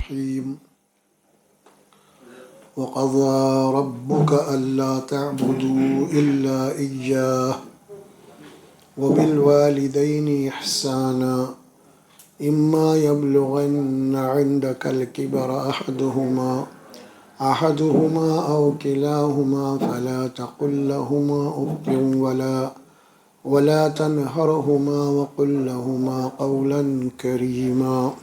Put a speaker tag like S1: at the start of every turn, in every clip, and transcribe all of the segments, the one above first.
S1: الرحيم وقضى ربك ألا تعبدوا إلا إياه وبالوالدين إحسانا إما يبلغن عندك الكبر أحدهما أو كلاهما فلا تقل لهما أف ولا تنهرهما وقل لهما قولا كريما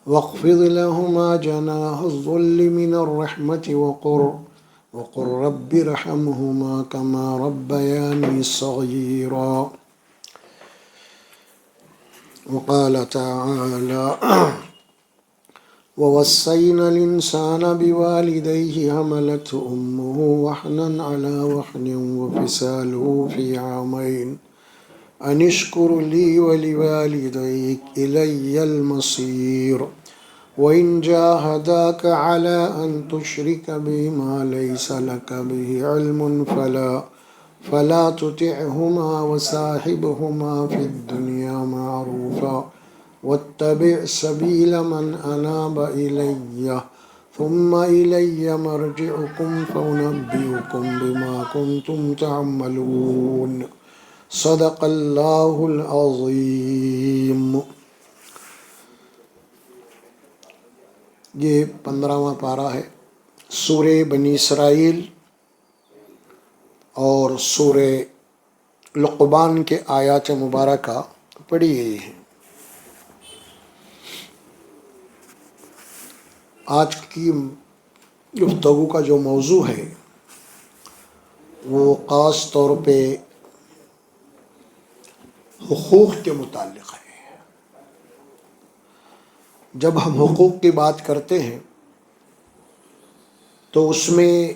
S1: واخفض لهما جناح الذل من الرحمة وقل رب ارحمهما كما ربياني صغيرا وقال تعالى ووصينا الإنسان بوالديه حملته أمه وهنا على وهن وفصاله في عامين أن اشكر لي ولوالديك إلي المصير وإن جاهداك على أن تشرك بي ما ليس لك به علم فلا تطعهما وصاحبهما في الدنيا معروفا واتبع سبيل من أناب إلي ثم إلي مرجعكم فأنبئكم بما كنتم تعملون صدق اللہ العظیم۔ یہ 15واں پارہ ہے سورہ بنی اسرائیل اور سورہ لقمان کے آیات مبارکہ پڑھی گئی ہیں۔ آج کی گفتگو کا جو موضوع ہے وہ خاص طور پہ حقوق کے متعلق ہے۔ جب ہم حقوق کی بات کرتے ہیں تو اس میں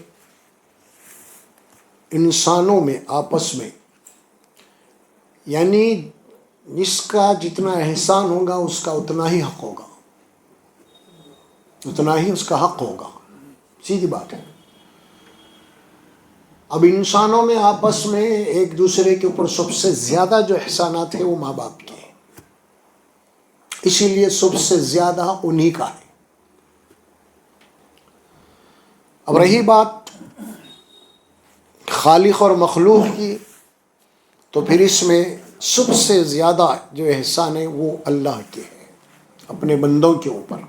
S1: انسانوں میں آپس میں یعنی جس کا جتنا احسان ہوگا اس کا اتنا ہی حق ہوگا، اتنا ہی اس کا حق ہوگا، سیدھی بات ہے۔ اب انسانوں میں آپس میں ایک دوسرے کے اوپر سب سے زیادہ جو احسانات ہیں وہ ماں باپ کے ہیں، اسی لیے سب سے زیادہ انہی کا ہے۔ اب رہی بات خالق اور مخلوق کی، تو پھر اس میں سب سے زیادہ جو احسان ہے وہ اللہ کے ہے اپنے بندوں کے اوپر،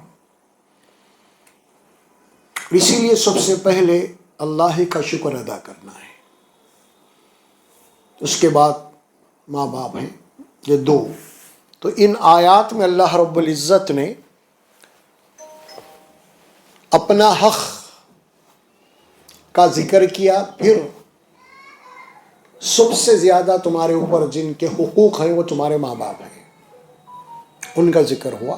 S1: اسی لیے سب سے پہلے اللہ کا شکر ادا کرنا ہے، اس کے بعد ماں باپ ہیں یہ دو۔ تو ان آیات میں اللہ رب العزت نے اپنا حق کا ذکر کیا، پھر سب سے زیادہ تمہارے اوپر جن کے حقوق ہیں وہ تمہارے ماں باپ ہیں، ان کا ذکر ہوا۔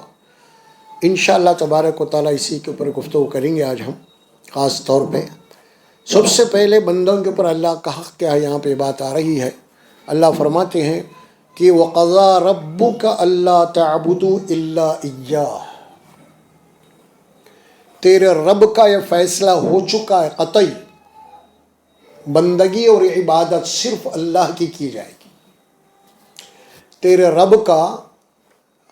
S1: انشاءاللہ تبارک و تعالیٰ اسی کے اوپر گفتگو کریں گے آج ہم خاص طور پہ۔ سب سے پہلے بندوں کے اوپر اللہ کا حق کیا ہے، یہاں پہ بات آ رہی ہے۔ اللہ فرماتے ہیں کہ وَقَضَىٰ رَبُّكَ أَلَّا تَعْبُدُوا إِلَّا إِيَّاهُ، تیرے رب کا یہ فیصلہ ہو چکا ہے قطعی، بندگی اور عبادت صرف اللہ کی جائے گی۔ تیرے رب کا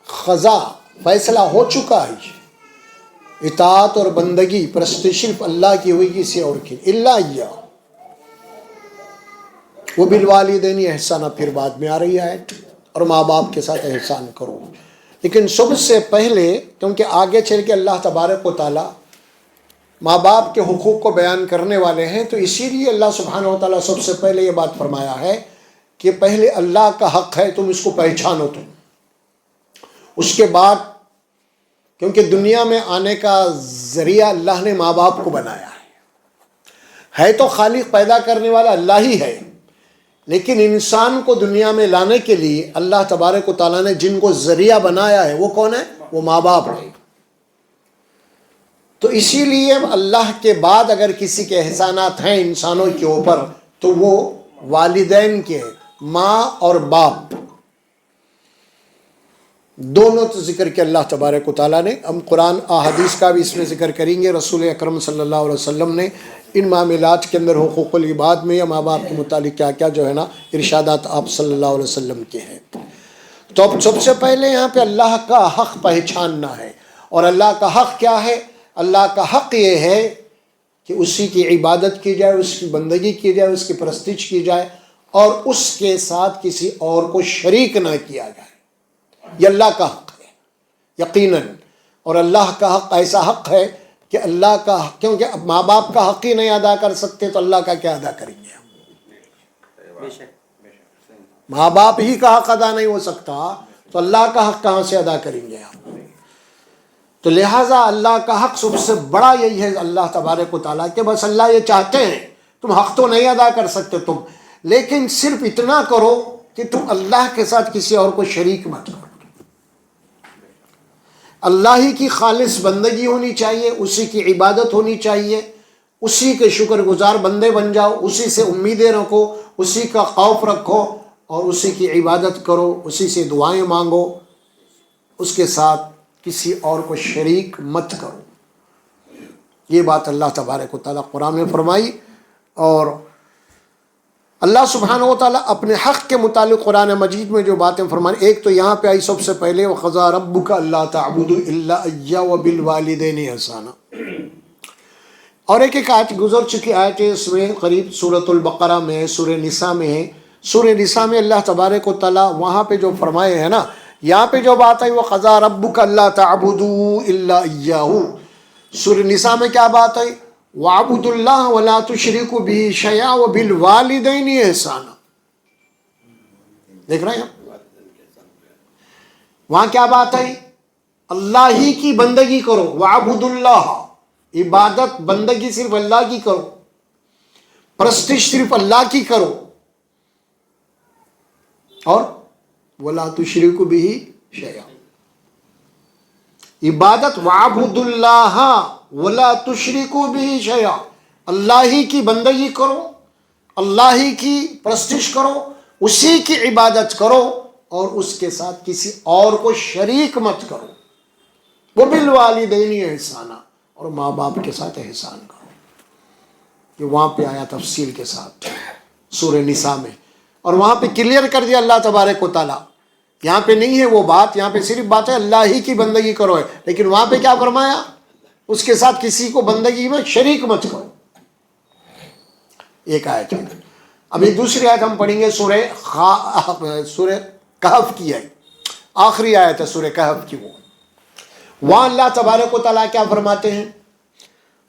S1: قضا فیصلہ ہو چکا ہے، اطاعت اور بندگی پرستی صرف اللہ کی ہوئی، کسی اور کی الا ایہ۔ وبالوالدین احسانا پھر بعد میں آ رہی ہے، اور ماں باپ کے ساتھ احسان کرو۔ لیکن سب سے پہلے کیونکہ آگے چل کے اللہ تبارک و تعالیٰ ماں باپ کے حقوق کو بیان کرنے والے ہیں، تو اسی لیے اللہ سبحانہ و تعالیٰ سب سے پہلے یہ بات فرمایا ہے کہ پہلے اللہ کا حق ہے، تم اس کو پہچانو۔ تم اس کے بعد، کیونکہ دنیا میں آنے کا ذریعہ اللہ نے ماں باپ کو بنایا ہے تو خالق پیدا کرنے والا اللہ ہی ہے، لیکن انسان کو دنیا میں لانے کے لیے اللہ تبارک و تعالیٰ نے جن کو ذریعہ بنایا ہے وہ کون ہے؟ وہ ماں باپ ہے۔ تو اسی لیے اللہ کے بعد اگر کسی کے احسانات ہیں انسانوں کے اوپر تو وہ والدین کے، ماں اور باپ دونوں تو ذکر کے اللہ تبارک و تعالیٰ نے۔ ہم قرآن احادیث کا بھی اس میں ذکر کریں گے، رسول اکرم صلی اللہ علیہ وسلم نے ان معاملات کے اندر حقوق العباد میں یا ماں باپ کے متعلق کیا کیا جو ہے نا ارشادات آپ صلی اللہ علیہ وسلم کے ہیں۔ تو اب سب سے پہلے یہاں پہ اللہ کا حق پہچاننا ہے، اور اللہ کا حق کیا ہے؟ اللہ کا حق یہ ہے کہ اسی کی عبادت کی جائے، اس کی بندگی کی جائے، اس کی پرستش کی جائے، اور اس کے ساتھ کسی اور کو شریک نہ کیا جائے۔ یہ اللہ کا حق ہے یقیناً، اور اللہ کا حق ایسا حق ہے کہ اللہ کا حق، کیونکہ اب ماں باپ کا حق ہی نہیں ادا کر سکتے تو اللہ کا کیا ادا کریں گے ہم؟ ماں باپ ہی کا حق ادا نہیں ہو سکتا تو اللہ کا حق کہاں سے ادا کریں گے ہم؟ تو لہٰذا اللہ کا حق سب سے بڑا یہی ہے اللہ تبارک و تعالیٰ کہ بس اللہ یہ چاہتے ہیں تم حق تو نہیں ادا کر سکتے تم، لیکن صرف اتنا کرو کہ تم اللہ کے ساتھ کسی اور کو شریک مت کرو۔ اللہ ہی کی خالص بندگی ہونی چاہیے، اسی کی عبادت ہونی چاہیے، اسی کے شکر گزار بندے بن جاؤ، اسی سے امیدیں رکھو، اسی کا خوف رکھو اور اسی کی عبادت کرو، اسی سے دعائیں مانگو، اس کے ساتھ کسی اور کو شریک مت کرو۔ یہ بات اللہ تبارک و تعالیٰ قرآن میں فرمائی، اور اللہ سبحانہ و تعالیٰ اپنے حق کے متعلق قرآن مجید میں جو باتیں فرمائی، ایک تو یہاں پہ آئی سب سے پہلے وَقَضَىٰ رَبُّكَ أَلَّا تَعْبُدُوا إِلَّا إِيَّاهُ وَبِالْوَالِدَيْنِ إِحْسَانًا، اور ایک آیت گزر چکی آیت ہے اس میں قریب سورۃ البقرہ میں، سورہ نساء میں ہے۔ سورہ نساء میں اللہ تبارک و تعالیٰ وہاں پہ جو فرمائے ہیں نا، یہاں پہ جو بات ہے وَقَضَىٰ رَبُّكَ أَلَّا تَعْبُدُوا إِلَّا إِيَّاهُ، سورہ نساء میں کیا بات ہے؟ وَاعْبُدُوا اللَّهَ وَلَا تُشْرِكُوا بِهِ شَيْئًا وَبِالْوَالِدَيْنِ إِحْسَانًا۔ دیکھ رہے ہیں وہاں کیا بات ہے؟ اللہ ہی کی بندگی کرو، وَاعْبُدُوا اللَّهَ، عبادت بندگی صرف اللہ کی کرو، پرستش صرف اللہ کی کرو، اور وَلَا تُشْرِكُوا بِهِ شَيْئًا، عبادت وَاعْبُدُوا اللَّهَ وَلَا تُشْرِكُوا بِهِ شَيْئًا، اللہ ہی کی بندگی کرو، اللہ ہی کی پرستش کرو، اسی کی عبادت کرو، اور اس کے ساتھ کسی اور کو شریک مت کرو۔ وَبِالْوَالِدَيْنِ إِحْسَانًا، اور ماں باپ کے ساتھ احسان کرو۔ یہ وہاں پہ آیا تفصیل کے ساتھ سورہ نساء میں، اور وہاں پہ کلیئر کر دیا اللہ تبارک و تعالیٰ، یہاں پہ نہیں ہے وہ بات، یہاں پہ صرف بات ہے اللہ ہی کی بندگی کرو ہے، لیکن وہاں پہ کیا فرمایا؟ اس کے ساتھ کسی کو بندگی میں شریک مت کرو۔ ایک آیت ہے۔ ابھی دوسری آیت ہم پڑھیں گے سورہ کہف کی ہے، آخری آیت ہے سورہ کہف کی، وہاں اللہ تبارک و تعالیٰ کیا فرماتے ہیں؟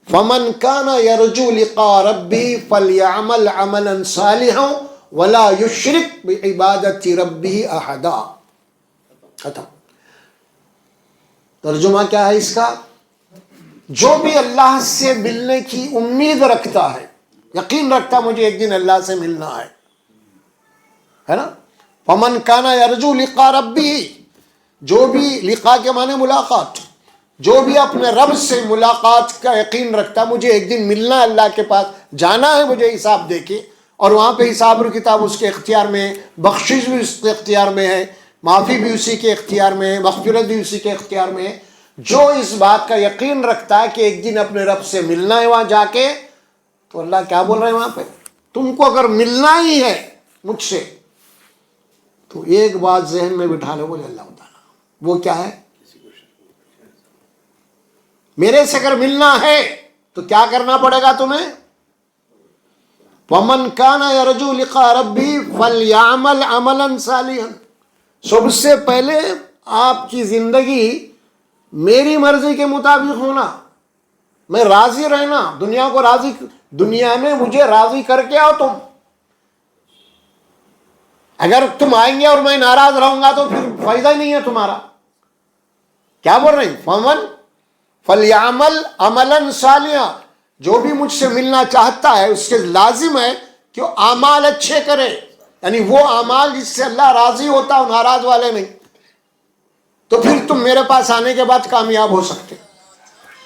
S1: فَمَنْ كَانَ يَرْجُو لِقَاءَ رَبِّهِ فَلْيَعْمَلْ عَمَلًا صَالِحًا وَلَا يُشْرِكْ بِعِبَادَةِ رَبِّهِ أَحَدًا۔ ختم۔ ترجمہ کیا ہے اس کا؟ جو بھی اللہ سے ملنے کی امید رکھتا ہے، یقین رکھتا مجھے ایک دن اللہ سے ملنا ہے نا، فَمَنْ كَانَ يَرْجُو لِقَاءَ رَبِّهِ، جو بھی لقاء کے معنی ملاقات، جو بھی اپنے رب سے ملاقات کا یقین رکھتا، مجھے ایک دن ملنا ہے، اللہ کے پاس جانا ہے مجھے حساب دے کے، اور وہاں پہ حساب اور کتاب اس کے اختیار میں ہے، بخشش بھی اس کے اختیار میں ہے، معافی بھی اسی کے اختیار میں ہے، مغفرت بھی اسی کے اختیار میں ہے۔ جو اس بات کا یقین رکھتا ہے کہ ایک دن اپنے رب سے ملنا ہے وہاں جا کے، تو اللہ کیا بول رہے ہیں وہاں پہ؟ تم کو اگر ملنا ہی ہے مجھ سے تو ایک بات ذہن میں بٹھا لو، بولے اللہ تعالیٰ، وہ کیا ہے؟ میرے سے اگر ملنا ہے تو کیا کرنا پڑے گا تمہیں؟ وَمَنْ كَانَ يَرْجُو لِقَاءَ رَبِّهِ فَلْيَعْمَلْ عَمَلًا صَالِحًا، سب سے پہلے آپ کی زندگی میری مرضی کے مطابق ہونا، میں راضی رہنا، دنیا کو راضی، دنیا میں مجھے راضی کر کے آؤ تم۔ اگر تم آئیں گے اور میں ناراض رہوں گا تو پھر فائدہ ہی نہیں ہے تمہارا۔ کیا بول رہے ہیں؟ فَمَنْ فَلْيَعْمَلْ عَمَلًا صَالِحًا، جو بھی مجھ سے ملنا چاہتا ہے اس کے لازم ہے کہ وہ اعمال اچھے کرے، یعنی وہ اعمال جس سے اللہ راضی ہوتا ہو، ناراض والے نہیں، تو پھر تم میرے پاس آنے کے بعد کامیاب ہو سکتے۔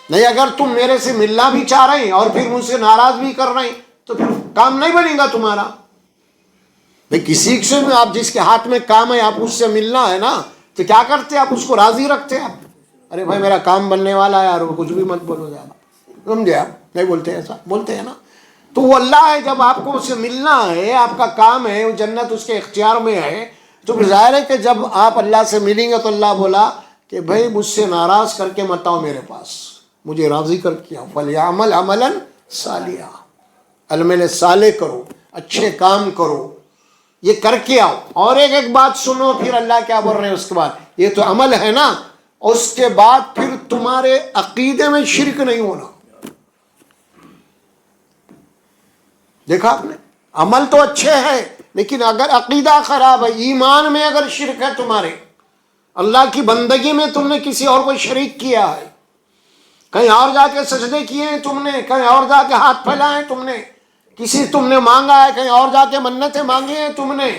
S1: نہیں، اگر تم میرے سے ملنا بھی چاہ رہے ہیں اور پھر مجھ سے ناراض بھی کر رہے ہیں تو پھر کام نہیں بنے گا تمہارا۔ بھئی کسی سے بھی آپ جس کے ہاتھ میں کام ہے، آپ اس سے ملنا ہے نا، تو کیا کرتے؟ آپ اس کو راضی رکھتے، آپ ارے بھائی میرا کام بننے والا ہے یار، وہ کچھ بھی مت بولو جا، سمجھے؟ آپ نہیں بولتے ایسا، بولتے ہیں نا۔ تو وہ اللہ ہے، جب آپ کو اس سے ملنا ہے، آپ کا کام ہے، وہ جنت اس کے اختیار میں ہے، تو ظاہر ہے کہ جب آپ اللہ سے ملیں گے تو اللہ بولا کہ بھائی مجھ سے ناراض کر کے مت آؤ میرے پاس، مجھے راضی کر کے آؤ. فَلْيَعْمَلْ عَمَلًا صَالِحًا، عمل صالح کرو، اچھے کام کرو، یہ کر کے آؤ. اور ایک بات سنو، پھر اللہ کیا بول رہے ہیں اس کے بعد، یہ تو عمل ہے نا، اس کے بعد پھر تمہارے عقیدے میں شرک نہیں ہونا. دیکھا آپ نے، عمل تو اچھے ہے لیکن اگر عقیدہ خراب ہے، ایمان میں اگر شرک ہے تمہارے، اللہ کی بندگی میں تم نے کسی اور کو شریک کیا ہے، کہیں اور جا کے سجدے کیے ہیں تم نے، کہیں اور جا کے ہاتھ پھیلائے ہیں تم نے، کسی تم نے مانگا ہے، کہیں اور جا کے منتیں مانگی ہیں تم نے.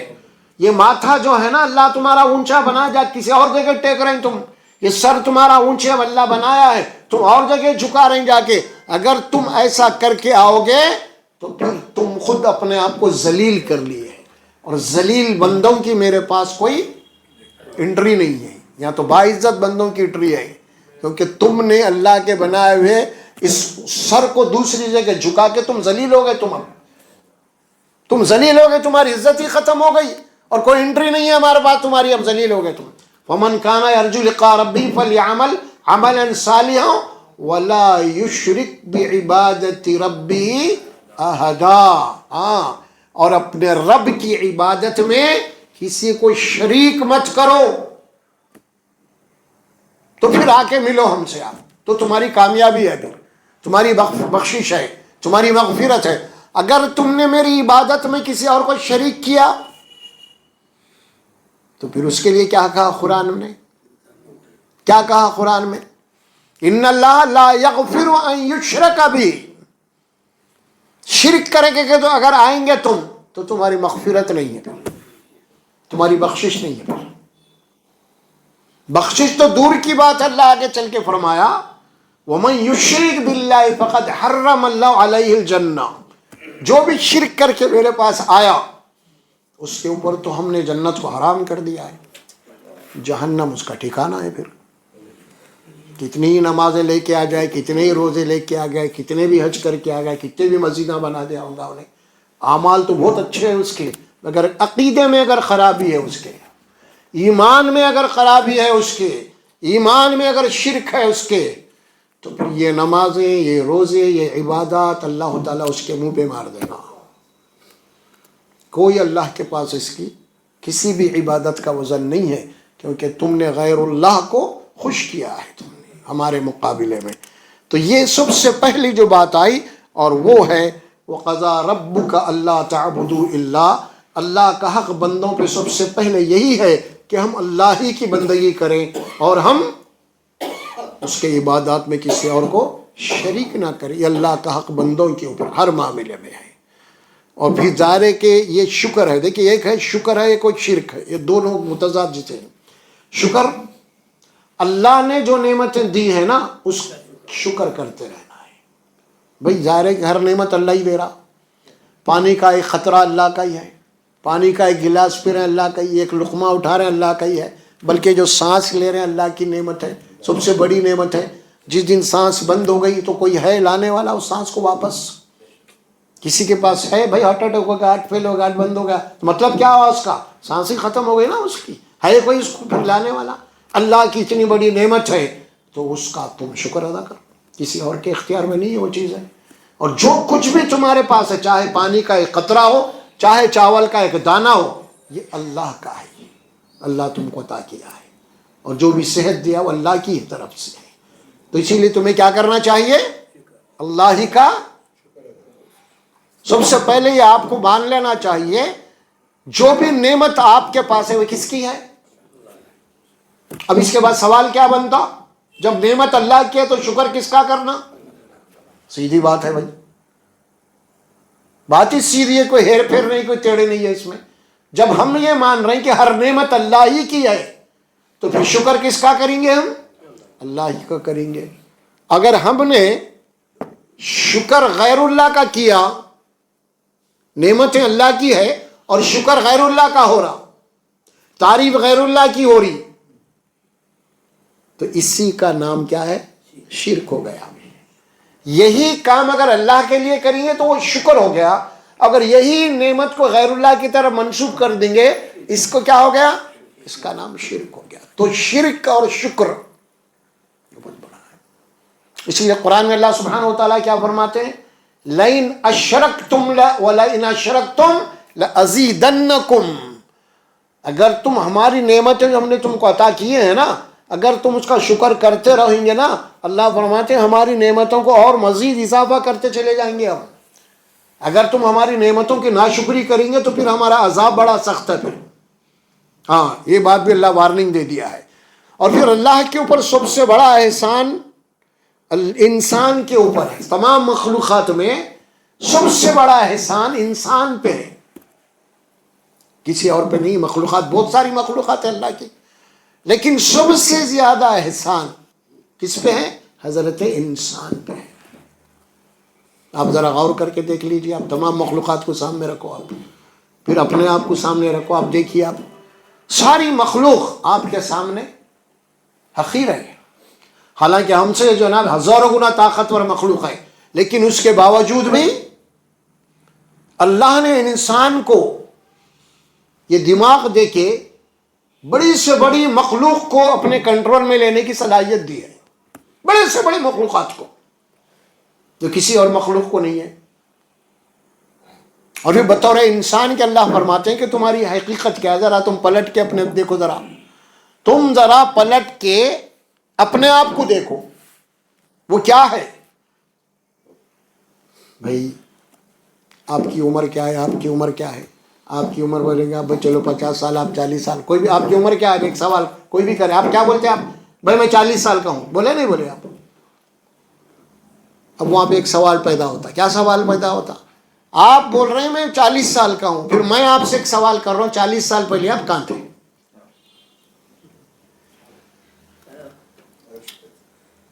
S1: یہ ماتھا جو ہے نا اللہ تمہارا اونچا بنا، جا کسی اور جگہ ٹیک رہے ہیں تم. یہ سر تمہارا اونچے اللہ بنایا ہے، تم اور جگہ جھکا رہے ہیں جا کے. اگر تم ایسا کر کے آؤ گے تو پھر تم خود اپنے آپ کو ذلیل کر لیے، اور ذلیل بندوں کی میرے پاس کوئی انٹری نہیں ہے. یا تو باعزت بندوں کی انٹری ہے، کیونکہ تم نے اللہ کے بنائے ہوئے اس سر کو دوسری جگہ جھکا کے تم ذلیل ہو گئے. تم ذلیل ہو گئے، تمہاری عزت ہی ختم ہو گئی، اور کوئی انٹری نہیں ہے ہمارے پاس تمہاری، اب ذلیل ہو گئے تم. وَمَنْ كَانَ يَرْجُو لِقَاءَ رَبِّهِ فَلْيَعْمَلْ عَمَلًا صَالِحًا وَلَا يُشْرِكْ بِعِبَادَةِ رَبِّهِ أَحَدًا. ہاں، اور اپنے رب کی عبادت میں کسی کو شریک مت کرو. تو پھر آ کے ملو ہم سے، آپ تو تمہاری کامیابی ہے، پھر تمہاری بخشش ہے، تمہاری مغفرت ہے. اگر تم نے میری عبادت میں کسی اور کو شریک کیا تو پھر اس کے لیے کیا کہا قرآن نے، کیا کہا قرآن میں، ان اللہ لا یغفر ان یشرک بہ. شرک کریں گے کہ تو اگر آئیں گے تم تو تمہاری مغفرت نہیں ہے، تمہاری بخشش نہیں ہے. بخشش تو دور کی بات ہے، اللہ آگے چل کے فرمایا وَمَن يُشْرِكْ بِاللَّهِ فَقَدْ حَرَّمَ اللَّهُ عَلَيْهِ الْجَنَّةَ. جو بھی شرک کر کے میرے پاس آیا اس کے اوپر تو ہم نے جنت کو حرام کر دیا ہے، جہنم اس کا ٹھکانہ ہے. پھر کتنی ہی نمازیں لے کے آ جائے، کتنے ہی روزے لے کے آ گئے، کتنے بھی حج کر کے آ گئے، کتنے بھی مسجدیں بنا دیا ہوں گا انہیں، اعمال تو بہت اچھے ہیں اس کے، مگر عقیدے میں اگر خرابی ہے اس کے، ایمان میں اگر خرابی ہے اس کے، ایمان میں اگر شرک ہے اس کے، تو پھر یہ نمازیں، یہ روزے، یہ عبادات اللہ تعالیٰ اس کے منہ پہ مار دینا. کوئی اللہ کے پاس اس کی کسی بھی عبادت کا وزن نہیں ہے، کیونکہ تم نے غیر اللہ کو خوش کیا ہے تم نے ہمارے مقابلے میں. تو یہ سب سے پہلی جو بات آئی، اور وہ ہے وَقَضَىٰ رَبُّكَ أَلَّا تَعْبُدُوا إِلَّا. اللہ کا حق بندوں پہ سب سے پہلے یہی ہے کہ ہم اللہ ہی کی بندگی کریں، اور ہم اس کے عبادات میں کسی اور کو شریک نہ کریں. یہ اللہ کا حق بندوں کے اوپر ہر معاملے میں ہے. اور پھر ظاہر ہے کہ یہ شکر ہے. دیکھیے، ایک ہے شکر ہے، ایک کوئی شرک ہے، یہ دونوں متضاد جیسے ہیں. شکر، اللہ نے جو نعمتیں دی ہیں نا اس شکر کرتے رہنا ہے. بھئی ظاہر ہے کہ ہر نعمت اللہ ہی دے رہا. پانی کا ایک خطرہ اللہ کا ہی ہے، پانی کا ایک گلاس پی رہے ہیں اللہ کا ہی، ایک لقمہ اٹھا رہے ہیں اللہ کا ہی ہے. بلکہ جو سانس لے رہے ہیں اللہ کی نعمت ہے، سب سے بڑی نعمت ہے. جس دن سانس بند ہو گئی تو کوئی ہے لانے والا اس سانس کو واپس؟ کسی کے پاس ہے بھائی؟ ہارٹ اٹیک ہو گیا، ہارٹ فیل ہو گیا، ہارٹ بند ہو گیا، مطلب کیا ہوا اس کا؟ سانس ہی ختم ہو گئی نا اس کی. ہے کوئی اس کو پھر لانے والا؟ اللہ کی اتنی بڑی نعمت ہے تو اس کا تم شکر ادا کرو. کسی اور کے اختیار میں نہیں ہے وہ چیز ہے. اور جو کچھ بھی تمہارے پاس ہے، چاہے پانی کا ایک قطرہ ہو، چاہے چاول کا ایک دانہ ہو، یہ اللہ کا ہے. اللہ تم کو عطا کیا ہے، اور جو بھی صحت دیا وہ اللہ کی طرف سے ہے. تو اسی لیے تمہیں کیا کرنا چاہیے؟ اللہ ہی کا سب سے پہلے یہ آپ کو مان لینا چاہیے، جو بھی نعمت آپ کے پاس ہے وہ کس کی ہے. اب اس کے بعد سوال کیا بنتا؟ جب نعمت اللہ کی ہے تو شکر کس کا کرنا؟ سیدھی بات ہے بھائی، بات ہی سیدھی ہے، کوئی ہیر پھیر نہیں، کوئی ٹیڑھے نہیں ہے اس میں. جب ہم یہ مان رہے ہیں کہ ہر نعمت اللہ ہی کی ہے تو پھر شکر کس کا کریں گے؟ ہم اللہ ہی کا کریں گے. اگر ہم نے شکر غیر اللہ کا کیا، نعمتیں اللہ کی ہے اور شکر غیر اللہ کا ہو رہا، تعریف غیر اللہ کی ہو رہی، تو اسی کا نام کیا ہے؟ شرک ہو گیا. یہی کام اگر اللہ کے لیے کریں گے تو وہ شکر ہو گیا. اگر یہی نعمت کو غیر اللہ کی طرف منسوب کر دیں گے، اس کو کیا ہو گیا؟ اس کا نام شرک ہو گیا. تو شرک اور شکر بہت بڑا ہے. اسی لیے قرآن میں اللہ سبحانہ و تعالیٰ کیا فرماتے ہیں؟ لَإِنْ أَشْرَكْتُمْ وَلَئِنْ أَشْرَكْتُمْ لَأَزِيدَنَّكُمْ. اگر تم ہماری نعمتیں جو ہم نے تم کو عطا کیے ہیں نا، اگر تم اس کا شکر کرتے رہیں گے نا، اللہ فرماتے ہیں ہماری نعمتوں کو اور مزید اضافہ کرتے چلے جائیں گے ہم. اگر تم ہماری نعمتوں کی ناشکری کریں گے تو پھر ہمارا عذاب بڑا سخت ہے پھر. ہاں، یہ بات بھی اللہ وارننگ دے دیا ہے. اور پھر اللہ کے اوپر سب سے بڑا احسان انسان کے اوپر ہے. تمام مخلوقات میں سب سے بڑا احسان انسان پہ ہے، کسی اور پہ نہیں. مخلوقات بہت ساری مخلوقات ہیں اللہ کی، لیکن سب سے زیادہ احسان کس پہ ہے؟ حضرت انسان پہ ہے. آپ ذرا غور کر کے دیکھ لیجیے. آپ تمام مخلوقات کو سامنے رکھو، آپ پھر اپنے آپ کو سامنے رکھو. آپ دیکھیے، آپ ساری مخلوق آپ کے سامنے حقیر ہے. حالانکہ ہم سے جو نا ہزاروں گنا طاقتور مخلوق ہے، لیکن اس کے باوجود بھی اللہ نے انسان کو یہ دماغ دے کے بڑی سے بڑی مخلوق کو اپنے کنٹرول میں لینے کی صلاحیت دی ہے. بڑے سے بڑے مخلوقات کو، جو کسی اور مخلوق کو نہیں ہے. اور پھر بطور انسان کے اللہ فرماتے ہیں کہ تمہاری حقیقت کیا ہے، ذرا تم پلٹ کے اپنے دیکھو. تم ذرا پلٹ کے اپنے آپ کو دیکھو، وہ کیا ہے. بھائی آپ کی عمر کیا ہے؟ آپ کی عمر کیا ہے؟ آپ کی عمر بولیں گے آپ چلو 50 سال، آپ 40 سال. کوئی بھی آپ کی عمر کیا ہے؟ ایک سوال کوئی بھی کرے، آپ کیا بولتے ہیں؟ آپ بھائی میں 40 سال کا ہوں، بولے نہیں بولے آپ؟ اب وہاں پہ ایک سوال پیدا ہوتا. کیا سوال پیدا ہوتا؟ آپ بول رہے ہیں میں 40 سال کا ہوں، پھر میں آپ سے ایک سوال کر رہا ہوں، 40 سال پہلے آپ کہاں تھے؟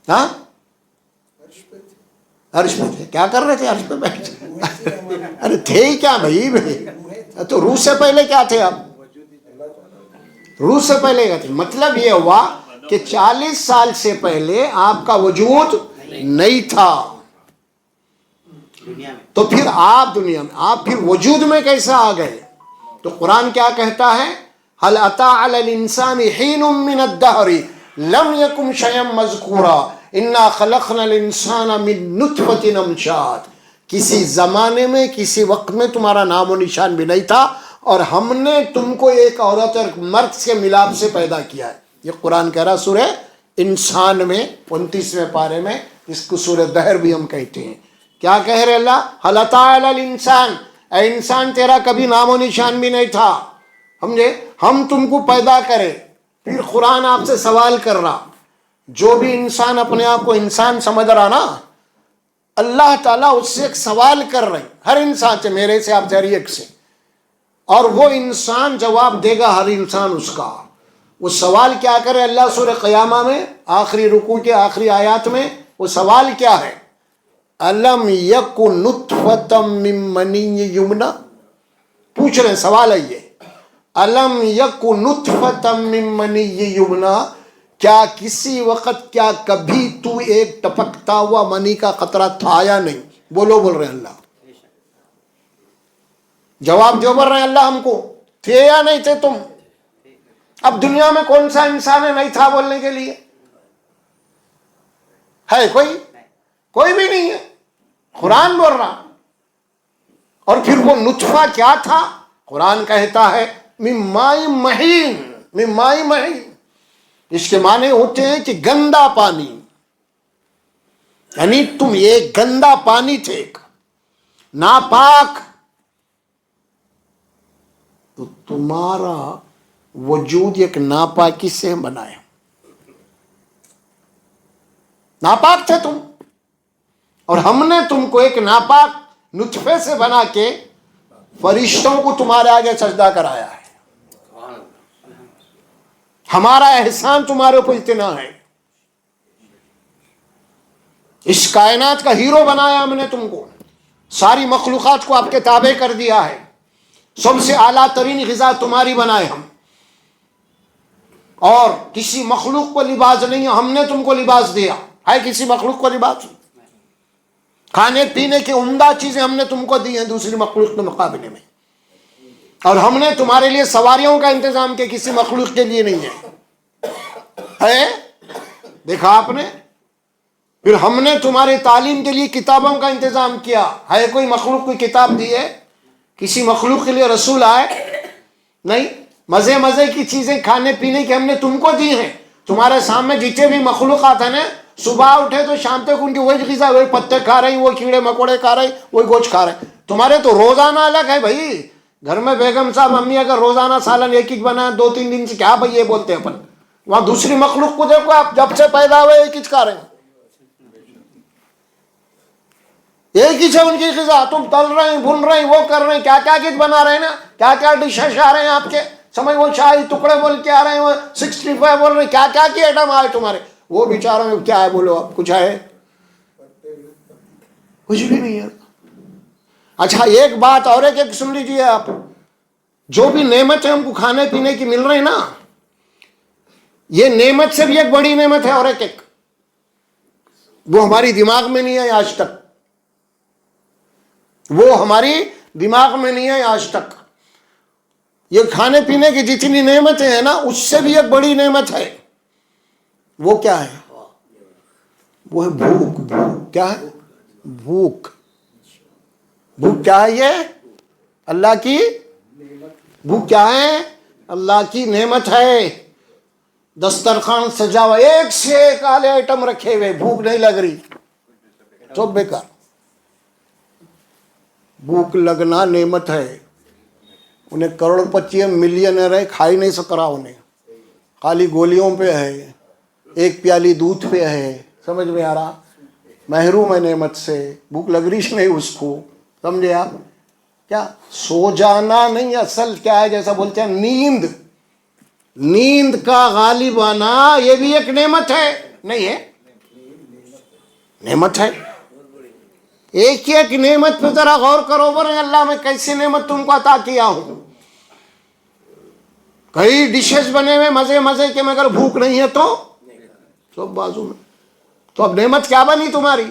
S1: ہاں، عرش پہ تھے. کیا کر رہے تھے عرش پہ بیٹھ؟ ارے تھے ہی کیا بھائی. تو روح سے پہلے کیا تھے آپ؟ روح سے پہلے کیا تھے؟ مطلب یہ ہوا کہ 40 سال سے پہلے آپ کا وجود نہیں تھا. تو پھر آپ دنیا میں، آپ پھر وجود میں کیسے آ گئے؟ تو قرآن کیا کہتا ہے؟ هل اتى على الانسان حين من الدهر لم يكن شيئا مذكورا انا خلقنا الانسان من نطفة امشاج. کسی زمانے میں، کسی وقت میں تمہارا نام و نشان بھی نہیں تھا، اور ہم نے تم کو ایک عورت اور مرد سے ملاپ سے پیدا کیا ہے. یہ قرآن کہہ رہا سورہ انسان میں 29ویں پارے میں، اس کو سورہ دہر بھی ہم کہتے ہیں. کیا کہہ رہے اللہ؟ هل اتى على الانسان، اے انسان تیرا کبھی نام و نشان بھی نہیں تھا. سمجھے؟ ہم تم کو پیدا کرے. پھر قرآن آپ سے سوال کر رہا. جو بھی انسان اپنے آپ کو انسان سمجھ رہا نا، اللہ تعالیٰ اس سے ایک سوال کر رہے ہیں، ہر انسان سے، میرے سے، آپ سے، ہر ایک سے. اور وہ انسان جواب دے گا، ہر انسان اس کا. وہ سوال کیا کرے اللہ سورہ قیامہ میں آخری رکوع کے آخری آیات میں؟ وہ سوال کیا ہے؟ الم یک نطفۃ من منی یمنا. پوچھ رہے ہیں، سوال ہے یہ. الم یک نطفۃ من منی یمنا، کیا کسی وقت، کیا کبھی تو ایک ٹپکتا ہوا منی کا قطرہ تھا یا نہیں؟ بولو، بول رہے ہیں اللہ. جواب جو بول رہے ہیں اللہ ہم کو، تھے یا نہیں تھے تم؟ اب دنیا میں کون سا انسان ہے نہیں تھا بولنے کے لیے؟ ہے کوئی بھی نہیں ہے. قرآن بول رہا. اور پھر وہ نطفہ کیا تھا؟ قرآن کہتا ہے من ماء مہین. من ماء مہین، اس کے معنی ہوتے ہیں کہ گندا پانی. یعنی تم ایک گندا پانی تھے، ایک ناپاک. تو تمہارا وجود ایک ناپاکی سے بنایا. ناپاک تھے تم، اور ہم نے تم کو ایک ناپاک نطفے سے بنا کے فرشتوں کو تمہارے آگے سجدہ کرایا ہے. ہمارا احسان تمہارے اوپر اتنا ہے. اس کائنات کا ہیرو بنایا ہم نے تم کو. ساری مخلوقات کو آپ کے تابع کر دیا ہے. سب سے اعلیٰ ترین غذا تمہاری بنائے ہم، اور کسی مخلوق کو لباس نہیں ہے، ہم نے تم کو لباس دیا ہے. کسی مخلوق کو لباس؟ کھانے پینے کی عمدہ چیزیں ہم نے تم کو دی ہیں دوسری مخلوق کے مقابلے میں. اور ہم نے تمہارے لیے سواریوں کا انتظام کیا، کسی مخلوق کے لیے نہیں ہے، دیکھا آپ نے؟ پھر ہم نے تمہاری تعلیم کے لیے کتابوں کا انتظام کیا، ہے کوئی مخلوق کوئی کتاب دی ہے؟ کسی مخلوق کے لیے رسول آئے؟ نہیں۔ مزے کی چیزیں کھانے پینے کی ہم نے تم کو دی ہیں۔ تمہارے سامنے جتنے بھی مخلوقات ہیں نا، صبح اٹھے تو شام تک ان کی وہی غذا، وہی پتے کھا رہی، وہ کیڑے مکوڑے کھا رہی، وہی گوشت کھا رہے۔ تمہارے تو روزانہ الگ ہے بھائی۔ گھر میں بیگم صاحب امی اگر روزانہ سالن ایک ایک بنائے 2-3 دن سے، کیا بھائی یہ بولتے ہیں اپن؟ وہاں دوسری مخلوق کو دیکھو آپ، جب سے پیدا ہوئے ایک ہی کھا رہے ہیں، ایک ہی سے ان کی غذا۔ تم تل رہے ہیں، بھون رہے ہیں، وہ کر رہے ہیں، کیا کیا کچھ بنا رہے ہیں نا، کیا کیا ڈشز آ رہے ہیں آپ کے سمجھ، وہ شاہی ٹکڑے بول کے آ رہے ہیں، وہ 65 بول رہے ہیں، کیا کیا کی آئٹم آئے تمہارے، وہ بیچاروں میں کیا ہے؟ بولو آپ، کچھ ہے؟ کچھ بھی نہیں ہے۔ اچھا ایک بات اور ایک سن لیجیے آپ، جو بھی نعمت ہے ہم کو کھانے پینے کی مل رہے ہیں نا، یہ نعمت سے بھی ایک بڑی نعمت ہے، اور ایک وہ ہماری دماغ میں نہیں ہے آج تک، وہ ہماری دماغ میں نہیں ہے آج تک۔ یہ کھانے پینے کی جتنی نعمتیں ہیں نا، اس سے بھی ایک بڑی نعمت ہے۔ وہ کیا ہے؟ وہ ہے بھوک۔ بھوک کیا ہے؟ بھوک۔ بھوک کیا ہے؟ یہ اللہ کی بھوک کیا ہے؟ اللہ کی نعمت ہے۔ دسترخوان سجا ہوا، ایک سے ایک آلے آئٹم رکھے ہوئے، بھوک نہیں لگ رہی، سب بیکار۔ بھوک لگنا نعمت ہے۔ انہیں کروڑ پتی ملینئر ہے، کھا ہی نہیں سک رہا، انہیں خالی گولیوں پہ ہے، ایک پیالی دودھ پہ ہے، سمجھ میں آ رہا؟ محروم ہے نعمت سے، بھوک لگ رہی نہیں اس کو، سمجھے آپ؟ کیا سو جانا نہیں، اصل کیا ہے، جیسا بولتے ہیں نیند، نیند کا غالب آنا، یہ بھی ایک نعمت ہے، نہیں ہے؟ نعمت ہے۔ ایک ایک نعمت پہ ذرا غور کرو، ورنہ اللہ میں کیسی نعمت تم کو عطا کیا ہوں۔ کئی ڈشز بنے ہوئے مزے کے، مگر بھوک نہیں ہے تو سب بازو میں، تو اب نعمت کیا بنی تمہاری؟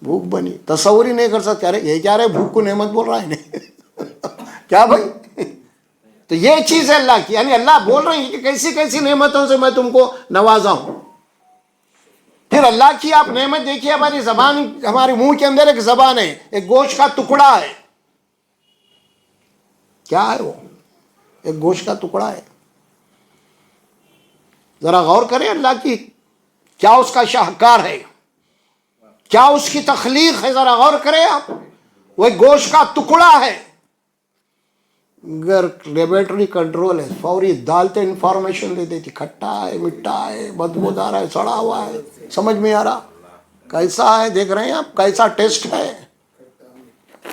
S1: بھوک بنی۔ تصور ہی نہیں کر سکتے، ارے یہ کیا رہے بھوک کو نعمت بول رہا ہے نہیں کیا بھائی؟ تو یہ چیز ہے اللہ کی، یعنی اللہ بول رہے ہیں کہ کیسی کیسی نعمتوں سے میں تم کو نوازا ہوں۔ پھر اللہ کی آپ نعمت دیکھیے، ہماری زبان، ہمارے منہ کے اندر ایک زبان ہے، ایک گوشت کا ٹکڑا ہے۔ کیا ہے وہ؟ ایک گوشت کا ٹکڑا ہے۔ ذرا غور کریں اللہ کی، کیا اس کا شاہکار ہے، کیا اس کی تخلیق ہے، ذرا غور کریں آپ۔ وہ ایک گوشت کا ٹکڑا ہے، اگر لیبارٹری کنٹرول ہے، فوری ڈالتے انفارمیشن دے دیتی، کھٹا ہے، مٹھا ہے، بدبودار ہے، سڑا ہوا ہے، سمجھ میں آ رہا؟ کیسا ہے دیکھ رہے ہیں آپ، کیسا ٹیسٹ ہے؟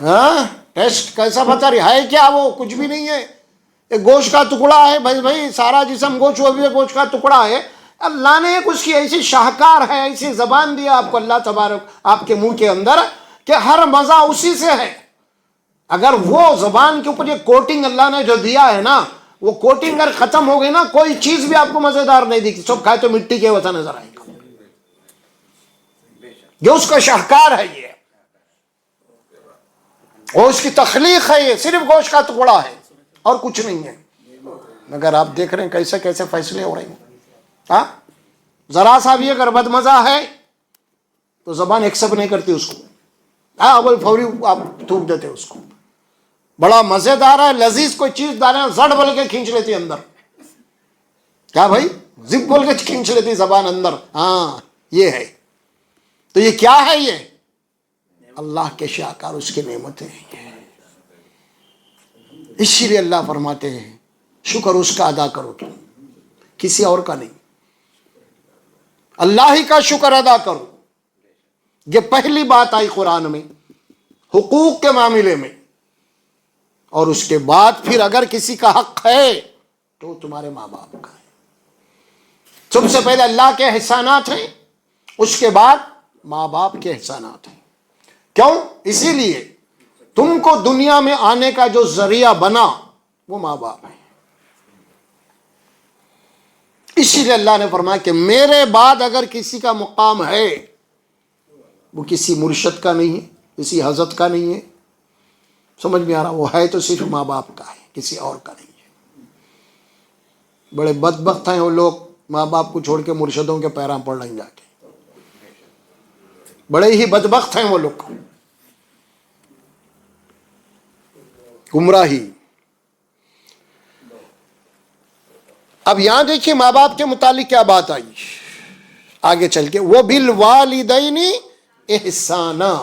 S1: ہاں ٹیسٹ کیسا بتا رہی ہے؟ کیا وہ کچھ بھی نہیں ہے، ایک گوشت کا ٹکڑا ہے بھائی، سارا جسم گوشت، وہ بھی گوشت کا ٹکڑا ہے۔ اللہ نے ایک اس کی ایسی شاہکار ہے، ایسی زبان دیا آپ کو اللہ تبارک آپ کے منہ کے اندر، کہ ہر مزہ اسی سے ہے۔ اگر وہ زبان کے اوپر یہ کوٹنگ اللہ نے جو دیا ہے نا، وہ کوٹنگ اگر ختم ہو گئی نا، کوئی چیز بھی آپ کو مزیدار نہیں دکھتی، سب کھائے تو مٹی کے وطن نظر آئے گا۔ جو اس کا شاہکار ہے یہ، وہ اس کی تخلیق ہے، یہ صرف گوشت کا ٹکڑا ہے اور کچھ نہیں ہے۔ مگر آپ دیکھ رہے ہیں کیسے کیسے فیصلے ہو رہے ہیں۔ ہاں ذرا سا بھی اگر بد مزہ ہے تو زبان ایکسپٹ نہیں کرتی اس کو، ہاں وہ فوری آپ تھوک دیتے اس کو۔ بڑا مزیدار ہے، لذیذ کوئی چیز ڈالیں، زڑ بول کے کھینچ لیتی اندر، کیا بھائی؟ زپ بول کے کھینچ لیتی زبان اندر، ہاں یہ ہے۔ تو یہ کیا ہے؟ یہ اللہ کے شاہکار، اس کی نعمتیں ہیں۔ اسی لیے اللہ فرماتے ہیں شکر اس کا ادا کرو، تم کسی اور کا نہیں، اللہ ہی کا شکر ادا کرو۔ یہ پہلی بات آئی قرآن میں حقوق کے معاملے میں، اور اس کے بعد پھر اگر کسی کا حق ہے تو تمہارے ماں باپ کا ہے۔ سب سے پہلے اللہ کے احسانات ہیں، اس کے بعد ماں باپ کے احسانات ہیں۔ کیوں؟ اسی لیے تم کو دنیا میں آنے کا جو ذریعہ بنا وہ ماں باپ ہیں۔ اسی لیے اللہ نے فرمایا کہ میرے بعد اگر کسی کا مقام ہے، وہ کسی مرشد کا نہیں ہے، کسی حضرت کا نہیں ہے، سمجھ میں آ رہا؟ وہ ہے تو صرف ماں باپ کا ہے، کسی اور کا نہیں ہے۔ بڑے بدبخت ہیں وہ لوگ ماں باپ کو چھوڑ کے مرشدوں کے پیراں پڑ رہے ہیں جا کے، بڑے ہی بدبخت ہیں وہ لوگ، گمراہی۔ اب یہاں دیکھیے ماں باپ کے متعلق کیا بات آئی آگے چل کے، وَبِالْوَالِدَيْنِ احسانا،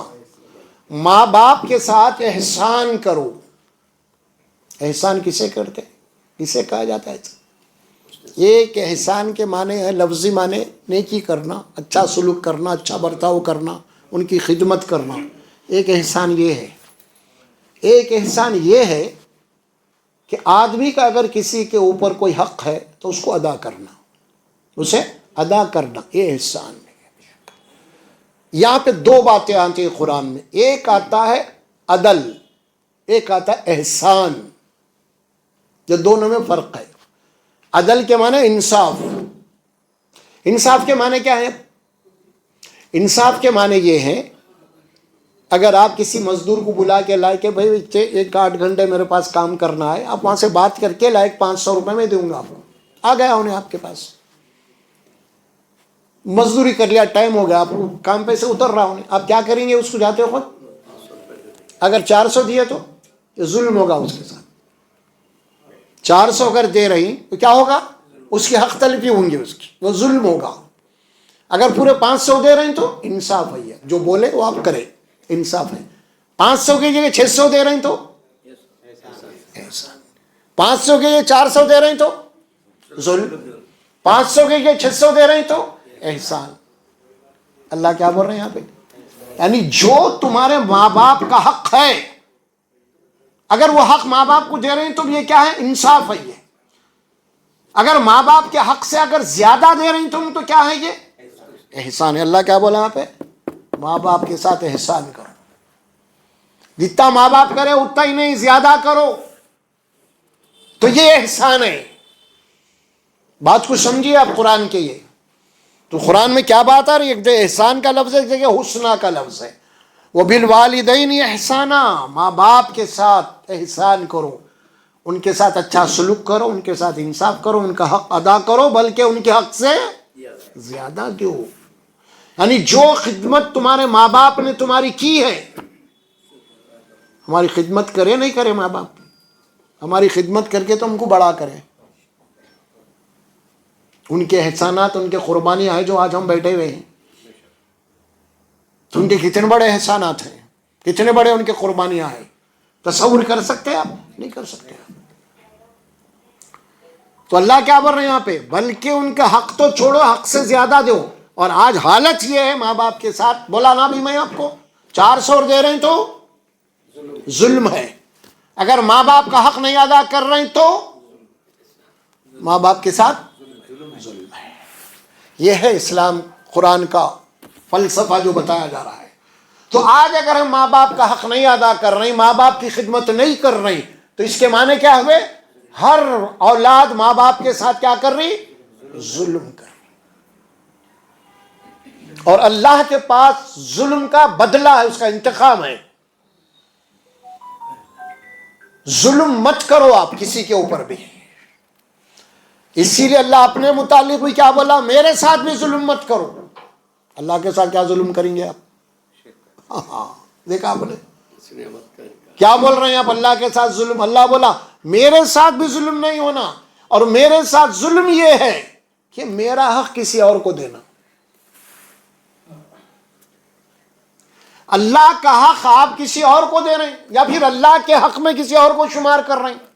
S1: ماں باپ کے ساتھ احسان کرو۔ احسان کسے کرتے، کسے کہا جاتا ہے؟ ایک احسان کے معنی ہے، لفظی معنی نیکی کرنا، اچھا سلوک کرنا، اچھا برتاؤ کرنا، ان کی خدمت کرنا۔ ایک احسان یہ ہے، ایک احسان یہ ہے کہ آدمی کا اگر کسی کے اوپر کوئی حق ہے تو اس کو ادا کرنا، اسے ادا کرنا، یہ احسان ہے۔ یہاں پہ دو باتیں آتی ہیں قرآن میں، ایک آتا ہے عدل، ایک آتا ہے احسان، جو دونوں میں فرق ہے۔ عدل کے معنی انصاف، انصاف کے معنی کیا ہے؟ انصاف کے معنی یہ ہے، اگر آپ کسی مزدور کو بلا کے لائے کہ بھائی 1-8 گھنٹے میرے پاس کام کرنا ہے، آپ وہاں سے بات کر کے لائے 500 روپے میں دوں گا آپ کو، آ گیا انہیں آپ کے پاس، مزدوری کر لیا، ٹائم ہو گیا، آپ کام پہ سے اتر رہا انہیں، آپ کیا کریں گے اس کو جاتے وقت؟ اگر 400 دیے تو یہ ظلم ہوگا اس کے ساتھ۔ 400 اگر دے رہی تو کیا ہوگا؟ اس کی حق تلفی ہوں گی، اس کی، وہ ظلم ہوگا۔ اگر پورے 500 دے رہے ہیں تو انصاف ہے، جو بولے وہ آپ کریں، انصاف ہے۔ 500 کی جگہ 600 دے رہے ہیں تو احسان، 500 کی جگہ 400 دے رہے ہیں تو ظلم، 500 کی جگہ 600 دے رہے ہیں تو احسان۔ اللہ کیا بول رہے ہیں یہاں پہ؟ یعنی جو تمہارے ماں باپ کا حق ہے، اگر وہ حق ماں باپ کو دے رہے ہیں تو یہ کیا ہے؟ انصاف ہے یہ۔ اگر ماں باپ کے حق سے اگر زیادہ دے رہے ہیں تم تو کیا ہے؟ یہ احسان ہے۔ اللہ کیا بولا یہاں پہ؟ ماں باپ کے ساتھ احسان کرو، جتنا ماں باپ کرے اتنا ہی نہیں، زیادہ کرو، تو یہ احسان ہے۔ بات کو سمجھیے آپ قرآن کے، یہ تو قرآن میں کیا بات آ رہی ہے؟ ایک جگہ احسان کا لفظ ہے، ایک جگہ حسنہ کا لفظ ہے۔ وَبِالْوَالِدَيْنِ احسانا، ماں باپ کے ساتھ احسان کرو، ان کے ساتھ اچھا سلوک کرو، ان کے ساتھ انصاف کرو، ان کا حق ادا کرو، بلکہ ان کے حق سے زیادہ دو۔ یعنی جو خدمت تمہارے ماں باپ نے تمہاری کی ہے، ہماری خدمت کرے نہیں کرے ماں باپ، ہماری خدمت کر کے تو ہم کو بڑا کرے، ان کے احسانات، ان کے قربانیاں ہیں جو آج ہم بیٹھے ہوئے ہیں، ان کے کتنے بڑے احسانات ہیں، کتنے بڑے ان کے قربانیاں ہیں، تصور کر سکتے ہیں آپ؟ نہیں کر سکتے آپ۔ تو اللہ کیا بول رہے ہیں یہاں پہ؟ بلکہ ان کا حق تو چھوڑو، حق سے زیادہ دو۔ اور آج حالت یہ ہے ماں باپ کے ساتھ، بولا نا بھی میں آپ کو، 400 دے رہے ہیں تو ظلم ہے، اگر ماں باپ کا حق نہیں ادا کر رہے ہیں تو ماں باپ کے ساتھ ظلم ہے۔ یہ ہے اسلام، قرآن کا فلسفہ جو بتایا جا رہا ہے۔ تو آج اگر ہم ماں باپ کا حق نہیں ادا کر رہے ہیں، ماں باپ کی خدمت نہیں کر رہے ہیں، تو اس کے معنی کیا ہوئے؟ ہر اولاد ماں باپ کے ساتھ کیا کر رہی؟ ظلم کر رہی۔ اور اللہ کے پاس ظلم کا بدلہ ہے، اس کا انتقام ہے۔ ظلم مت کرو آپ کسی کے اوپر بھی، اسی لیے اللہ اپنے متعلق بھی کیا بولا؟ میرے ساتھ بھی ظلم مت کرو۔ اللہ کے ساتھ کیا ظلم کریں گے آپ؟ ہاں دیکھا آپ نے کیا بول رہے ہیں آپ؟ اللہ کے ساتھ ظلم، اللہ بولا میرے ساتھ بھی ظلم نہیں ہونا، اور میرے ساتھ ظلم یہ ہے کہ میرا حق کسی اور کو دینا۔ اللہ کا حق آپ کسی اور کو دے رہے ہیں، یا پھر اللہ کے حق میں کسی اور کو شمار کر رہے ہیں۔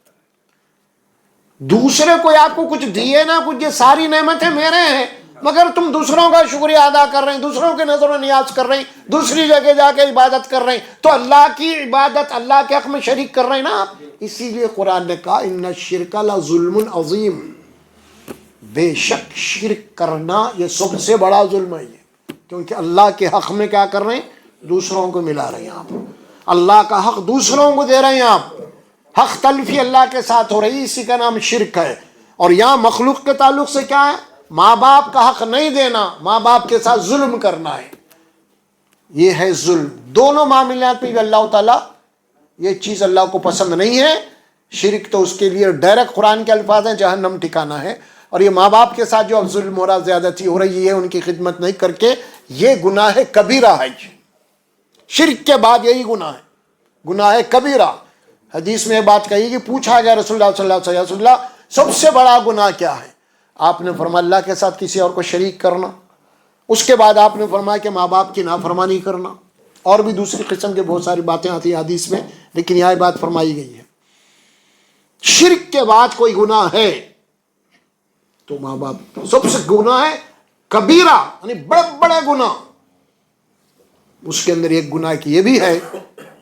S1: دوسرے کوئی آپ کو کچھ دیے نہ کچھ، یہ ساری نعمتیں میرے ہیں، مگر تم دوسروں کا شکریہ ادا کر رہے ہیں، دوسروں کے نظر و نیاز کر رہے ہیں، دوسری جگہ جا کے عبادت کر رہے ہیں، تو اللہ کی عبادت، اللہ کے حق میں شریک کر رہے ہیں نا آپ۔ اسی لیے قرآن نے کہا ان الشرک لظلم عظیم، بے شک شرک کرنا یہ سب سے بڑا ظلم ہے، یہ کیونکہ اللہ کے حق میں کیا کر رہے ہیں؟ دوسروں کو ملا رہے ہیں آپ، اللہ کا حق دوسروں کو دے رہے ہیں آپ، حق تلفی اللہ کے ساتھ ہو رہی، اسی کا نام شرک ہے۔ اور یہاں مخلوق کے تعلق سے کیا ہے؟ ماں باپ کا حق نہیں دینا، ماں باپ کے ساتھ ظلم کرنا ہے، یہ ہے ظلم۔ دونوں معاملات میں اللہ تعالیٰ یہ چیز اللہ کو پسند نہیں ہے. شرک تو اس کے لیے ڈائریکٹ قرآن کے الفاظ ہیں جہنم ٹھکانہ ہے. اور یہ ماں باپ کے ساتھ جو اب ظلم ہو رہا زیادتی ہو رہی ہے ان کی خدمت نہیں کر کے, یہ گناہ کبیرہ ہے. شرک کے بعد یہی گناہ ہے, گناہ کبیرہ. حدیث میں یہ بات کہی کہ پوچھا گیا رسول اللہ صلی اللہ علیہ وسلم, رسول اللہ سب سے بڑا گناہ کیا ہے؟ آپ نے فرمایا اللہ کے ساتھ کسی اور کو شریک کرنا. اس کے بعد آپ نے فرمایا کہ ماں باپ کی نافرمانی کرنا. اور بھی دوسری قسم کے بہت ساری باتیں آتی ہیں حدیث میں, لیکن یہاں بات فرمائی گئی ہے شرک کے بعد کوئی گناہ ہے تو ماں باپ سب سے گناہ ہے کبیرہ, یعنی بڑے بڑے گناہ. اس کے اندر ایک گناہ کی یہ بھی ہے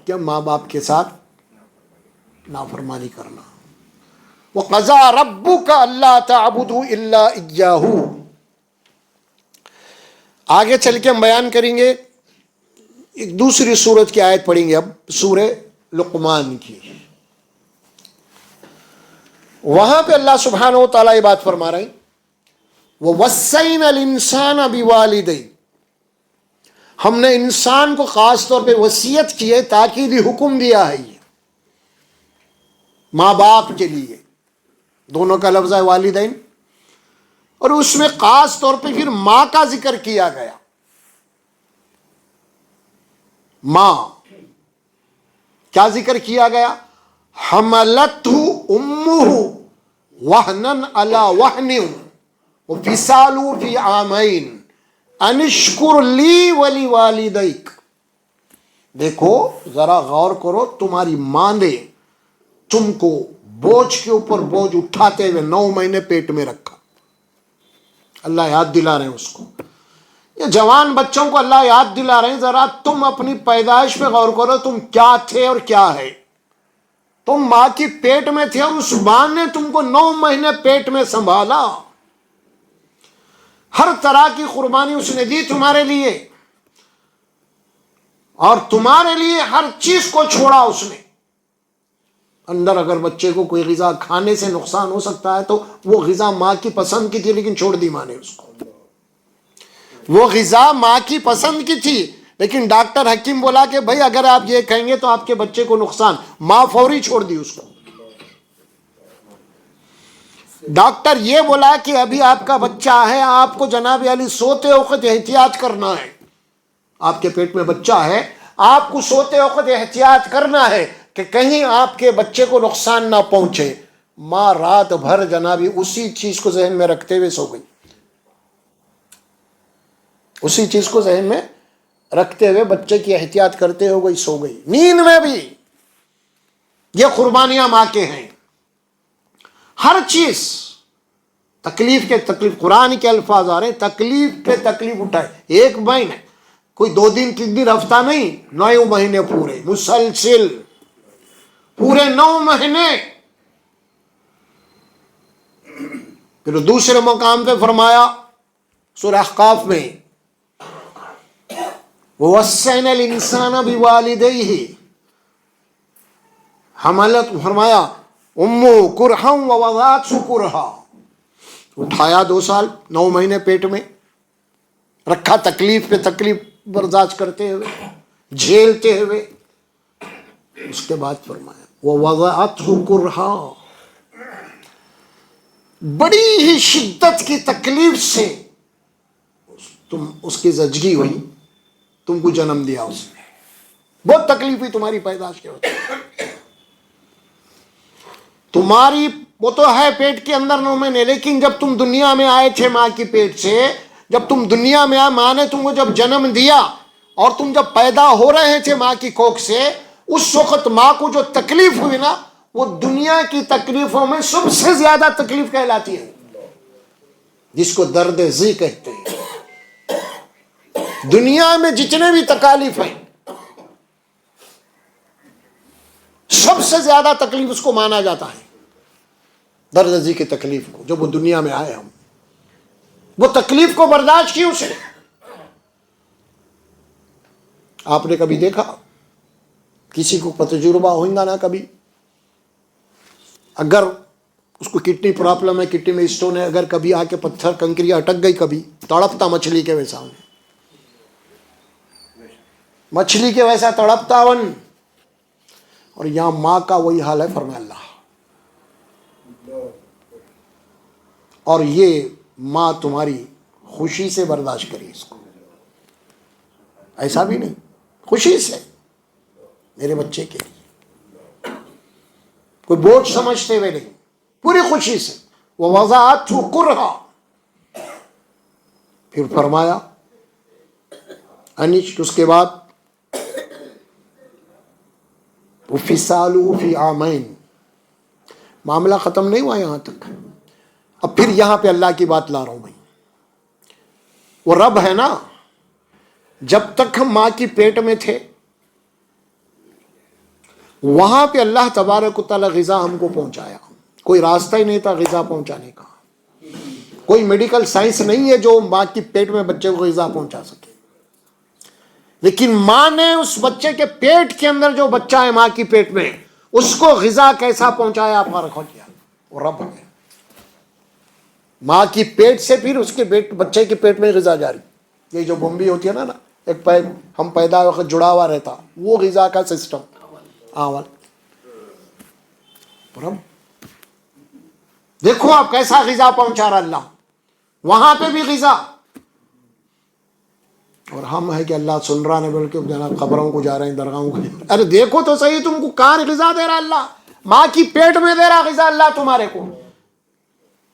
S1: کہ ماں باپ کے ساتھ نافرمانی کرنا. وَقَضَىٰ رَبُّكَ أَلَّا تَعْبُدُوا إِلَّا إِيَّاهُ. آگے چل کے ہم بیان کریں گے, ایک دوسری سورت کی آیت پڑھیں گے اب, سورہ لقمان کی. وہاں پہ اللہ سبحانہ و تعالیٰ یہ بات فرما رہے ہیں وَوَصَّيْنَا الْإِنسَانَ بِوَالِدَيْهِ. ہم نے انسان کو خاص طور پہ وصیت کی ہے, تاکیدی حکم دیا ہے یہ ماں باپ کے لیے. دونوں کا لفظ ہے والدین, اور اس میں خاص طور پہ پھر ماں کا ذکر کیا گیا. ماں کیا ذکر کیا گیا؟ حملتہ امہ وہنن علی وہن وفصالہ فی عامین ان اشکر لی ولوالدیک. دیکھو ذرا غور کرو, تمہاری ماں نے تم کو بوجھ کے اوپر بوجھ اٹھاتے ہوئے 9 مہینے پیٹ میں رکھا. اللہ یاد دلا رہے ہیں اس کو. یہ جوان بچوں کو اللہ یاد دلا رہے ہیں, ذرا تم اپنی پیدائش پہ غور کرو, تم کیا تھے اور کیا ہے. تم ماں کی پیٹ میں تھے اور اس ماں نے تم کو 9 مہینے پیٹ میں سنبھالا. ہر طرح کی قربانی اس نے دی تمہارے لیے, اور تمہارے لیے ہر چیز کو چھوڑا اس نے. اندر اگر بچے کو کوئی غذا کھانے سے نقصان ہو سکتا ہے تو وہ غذا ماں کی پسند کی تھی لیکن چھوڑ دی ماں نے اس کو. وہ غذا ماں کی پسند کی تھی لیکن ڈاکٹر حکیم بولا کہ بھائی اگر آپ یہ کہیں گے تو آپ کے بچے کو نقصان, ماں فوری چھوڑ دی اس کو. ڈاکٹر یہ بولا کہ ابھی آپ کا بچہ ہے, آپ کو جناب علی سوتے وقت احتیاط کرنا ہے. آپ کے پیٹ میں بچہ ہے, آپ کو سوتے وقت احتیاط کرنا ہے کہ کہیں آپ کے بچے کو نقصان نہ پہنچے. ماں رات بھر جنابی اسی چیز کو ذہن میں رکھتے ہوئے سو گئی, اسی چیز کو ذہن میں رکھتے ہوئے بچے کی احتیاط کرتے ہوئے سو گئی نیند میں بھی. یہ قربانیاں ماں کے ہیں. ہر چیز تکلیف کے تکلیف, قرآن کے الفاظ آ رہے ہیں تکلیف پہ تکلیف اٹھائے. ایک مہینے, کوئی 2 دن 3 دن ہفتہ نہیں, 9 مہینے پورے مسلسل, پورے 9 مہینے. پھر دوسرے مقام پہ فرمایا سورہ احقاف میں وَوَصَّيْنَا الْإِنسَانَ بِوَالِدَيْهِ. حملت فرمایا امہ کرہا ووضعتہ کرہا. اٹھایا 2 سال 9 مہینے پیٹ میں رکھا, تکلیف پہ تکلیف برداشت کرتے ہوئے, جھیلتے ہوئے. اس کے بعد فرمایا ووضعتہ کرہا, بڑی ہی شدت کی تکلیف سے تم اس کی زچگی ہوئی, تم کو جنم دیا اس نے. بہت تکلیف ہوئی تمہاری پیدائش کے وقت. تمہاری وہ تو ہے پیٹ کے اندر 9 مہینے, لیکن جب تم دنیا میں آئے تھے ماں کی پیٹ سے, جب تم دنیا میں آئے, ماں نے تم کو جب جنم دیا اور تم جب پیدا ہو رہے تھے ماں کی کوکھ سے, اس وقت ماں کو جو تکلیف ہوئی نا, وہ دنیا کی تکلیفوں میں سب سے زیادہ تکلیف کہلاتی ہے, جس کو درد ذی کہتے ہیں. دنیا میں جتنے بھی تکالیف ہیں سب سے زیادہ تکلیف اس کو مانا جاتا ہے, درد ذی کی تکلیف کو. جب وہ دنیا میں آئے, ہم وہ تکلیف کو برداشت کی اس نے. آپ نے کبھی دیکھا کسی کو تجربہ ہوگا نا کبھی, اگر اس کو کڈنی پرابلم ہے, کڈنی میں اسٹون ہے, اگر کبھی آ کے پتھر کنکریاں اٹک گئی, کبھی تڑپتا مچھلی کے ویسا, مچھلی کے ویسا تڑپتا ون, اور یہاں ماں کا وہی حال ہے، فرمایا اللہ. اور یہ ماں تمہاری خوشی سے برداشت کری اس کو، ایسا بھی نہیں، خوشی سے میرے بچے کے لیے، کوئی بوجھ سمجھتے ہوئے نہیں، پوری خوشی سے. وہ وضاعت کرہا، پھر فرمایا انش، اس کے بعد فِصَالُهُ فِي عَامَيْنِ، معاملہ ختم نہیں ہوا یہاں تک. اب پھر یہاں پہ اللہ کی بات لا رہا ہوں بھائی. وہ رب ہے نا، جب تک ہم ماں کی پیٹ میں تھے وہاں پہ اللہ تبارک و تعالی غذا ہم کو پہنچایا. کوئی راستہ ہی نہیں تھا غذا پہنچانے کا، کوئی میڈیکل سائنس نہیں ہے جو ماں کی پیٹ میں بچے کو غذا پہنچا سکے. لیکن ماں نے اس بچے کے پیٹ کے اندر جو بچہ ہے ماں کی پیٹ میں، اس کو غذا کیسا پہنچایا آپ نے رکھا کیا؟ وہ رب ہے. ماں کی پیٹ سے پھر اس کے بچے کے پیٹ میں غذا جاری. یہ جو بمبی ہوتی ہے نا ایک ہم پیدا وقت جڑا ہوا رہتا، وہ غذا کا سسٹم آول. رب دیکھو آپ کیسا غذا پہنچا رہا اللہ، وہاں پہ بھی غذا. اور ہم ہے کہ اللہ سن رہا نہیں، بلکہ جناب خبروں کو جا رہے ہیں، درگاہوں کو. ارے دیکھو تو صحیح، تم کو کہاں غذا دے رہا اللہ؟ ماں کی پیٹ میں دے رہا غذا اللہ تمہارے کو.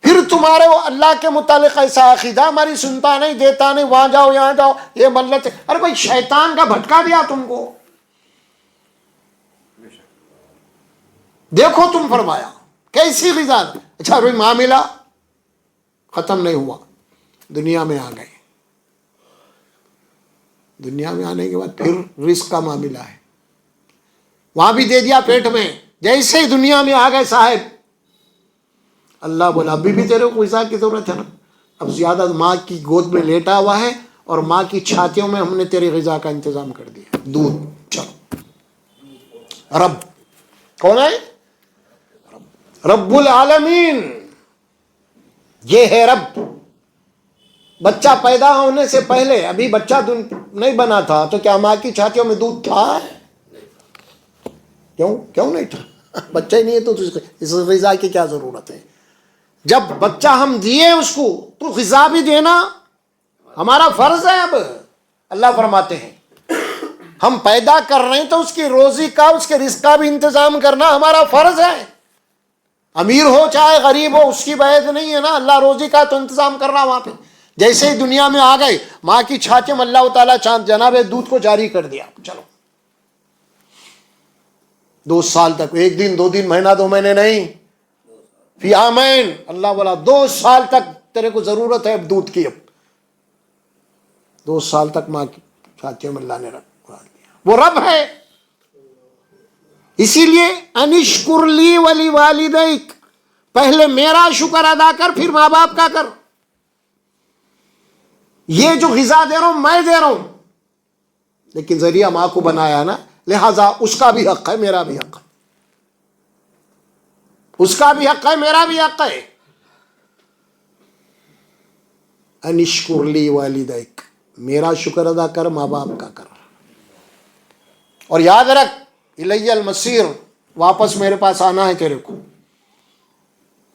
S1: پھر تمہارے وہ اللہ کے متعلق ایسا عقیدہ، ہماری سنتا نہیں، دیتا نہیں، وہاں جاؤ یہاں جاؤ، یہ ملت ہے. ارے بھائی شیطان کا بھٹکا دیا تم کو. دیکھو تم فرمایا کیسی غذا. اچھا بھائی معاملہ ختم نہیں ہوا، دنیا میں آ گئے. دنیا میں آنے کے بعد پھر رزق کا معاملہ ہے، وہاں بھی دے دیا پیٹ میں. جیسے ہی دنیا میں آ گئے صاحب، اللہ بولا ابھی بھی تیرے کو غذا کی ضرورت ہے نا، اب زیادہ ماں کی گود میں لیٹا ہوا ہے اور ماں کی چھاتیوں میں ہم نے تیری غذا کا انتظام کر دیا. دودھ چلو. رب کون ہے؟ رب العالمین. یہ ہے رب. بچہ پیدا ہونے سے پہلے، ابھی بچہ نہیں بنا تھا تو کیا ماں کی چھاتیوں میں دودھ تھا؟ کیوں نہیں تھا؟ بچہ ہی نہیں ہے تو اس غذا کی کیا ضرورت ہے؟ جب بچہ ہم دیے اس کو تو غذا بھی دینا ہمارا فرض ہے. اب اللہ فرماتے ہیں ہم پیدا کر رہے ہیں تو اس کی روزی کا، اس کے رزق کا بھی انتظام کرنا ہمارا فرض ہے. امیر ہو چاہے غریب ہو، اس کی بعد نہیں ہے نا. اللہ روزی کا تو انتظام کر رہا وہاں پہ. جیسے ہی دنیا میں آ گئے ماں کی چھاتی میں اللہ تعالیٰ چاند جناب دودھ کو جاری کر دیا. چلو 2 سال تک، 1 دن 2 دن، مہینہ 2 مہینے نہیں، فی عامین. اللہ بولا 2 سال تک تیرے کو ضرورت ہے اب دودھ کی. اب 2 سال تک ماں کی چھاتیوں میں اللہ نے رکھ دیا. وہ رب ہے. اسی لیے انشکر لی ولی والدیک، پہلے میرا شکر ادا کر پھر ماں باپ کا کر. یہ جو غذا دے رہا ہوں میں دے رہا ہوں، لیکن ذریعہ ماں کو بنایا نا، لہذا اس کا بھی حق ہے، میرا بھی حق ہے. اس کا بھی حق ہے، میرا بھی حق ہے. انشکر لی والدیک، میرا شکر ادا کر، ماں باپ کا کر. اور یاد رکھ الی المصیر، واپس میرے پاس آنا ہے تیرے کو.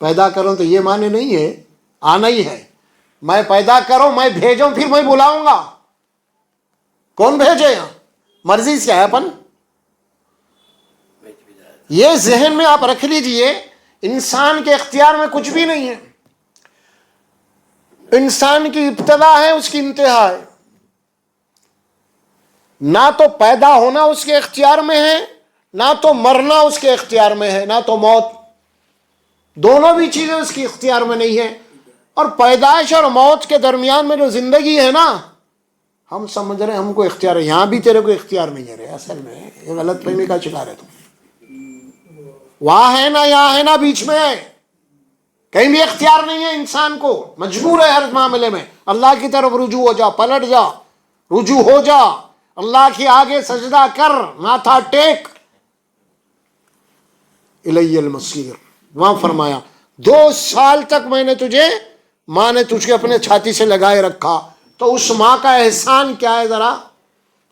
S1: پیدا کروں تو یہ معنی نہیں ہے آنا ہی ہے. میں پیدا کروں، میں بھیجوں، پھر میں بلاؤں گا. کون بھیجے؟ مرضی سے ہے اپن. یہ ذہن میں آپ رکھ لیجئے، انسان کے اختیار میں کچھ بھی نہیں ہے. انسان کی ابتدا ہے، اس کی انتہا ہے. نہ تو پیدا ہونا اس کے اختیار میں ہے، نہ تو مرنا اس کے اختیار میں ہے، نہ تو موت. دونوں بھی چیزیں اس کی اختیار میں نہیں ہے. اور پیدائش اور موت کے درمیان میں جو زندگی ہے نا، ہم سمجھ رہے ہیں ہم کو اختیار ہے. یہاں بھی تیرے کو اختیار نہیں ہے. اصل میں یہ غلط فہمی کا شکار ہے. تم وہاں ہے نا، یہاں ہے نا، بیچ میں ہے. کہیں بھی اختیار نہیں ہے انسان کو. مجبور ہے ہر معاملے میں. اللہ کی طرف رجوع ہو جا، پلٹ جا، رجوع ہو جا. اللہ کے آگے سجدہ کر، ماتھا ٹیک. الی المصیر. وہاں فرمایا 2 سال تک میں نے تجھے، ماں نے تجھے اپنے چھاتی سے لگائے رکھا. تو اس ماں کا احسان کیا ہے؟ ذرا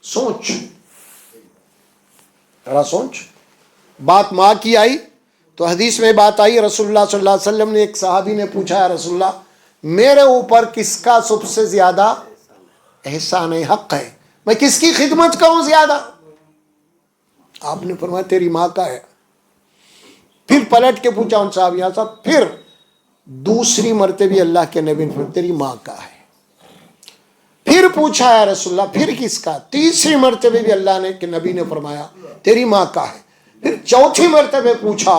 S1: سوچ، ذرا سوچ. بات ماں کی آئی تو حدیث میں بات آئی، رسول اللہ صلی اللہ علیہ وسلم نے، ایک صحابی نے پوچھا یا رسول اللہ میرے اوپر کس کا سب سے زیادہ احسان حق ہے، میں کس کی خدمت کروں زیادہ؟ آپ نے فرمایا تیری ماں کا ہے۔ پھر پلٹ کے پوچھا ان صحابیوں سے، پھر دوسری مرتبہ اللہ کے نبی نے فرمایا تیری ماں کا ہے۔ پھر پوچھا یا رسول اللہ پھر کس کا؟ تیسری مرتبہ بھی اللہ نے کہ نبی نے فرمایا تیری ماں کا ہے۔ پھر چوتھی مرتبہ پوچھا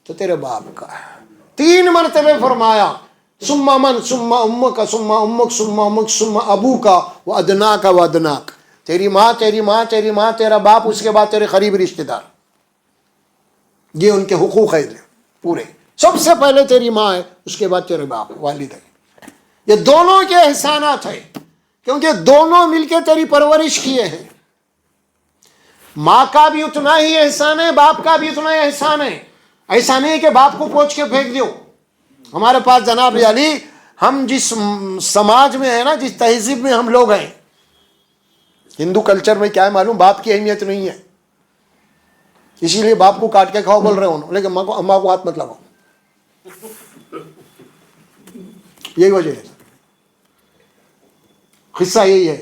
S1: تو تیرے باپ کا ہے۔ 3 مرتبہ فرمایا ثم من ثم امک ثم امک ثم امک ثم ابو کا و ادنا کا و ادناک، تیری ماں تیری ماں تیری ماں تیرا باپ، اس کے بعد تیرے قریبی رشتے دار، یہ ان کے حقوق ہے پورے۔ سب سے پہلے تیری ماں ہے، اس کے بعد تیرے باپ والد ہے۔ یہ دونوں کے احسانات ہیں، کیونکہ دونوں مل کے تیری پرورش کیے ہیں۔ ماں کا بھی اتنا ہی احسان ہے، باپ کا بھی اتنا ہی احسان ہے۔ ایسا نہیں کہ باپ کو پوچھ کے پھینک دیو۔ ہمارے پاس جناب علی، ہم جس سماج میں ہیں نا، جس تہذیب میں ہم لوگ ہیں، ہندو کلچر میں کیا ہے معلوم، باپ کی اہمیت نہیں ہے، اسی لیے باپ کو کاٹ کے کھاؤ بول رہے ہوں، لیکن اماں کو ہاتھ مت لگاؤ، یہی وجہ ہے، قصہ یہی ہے۔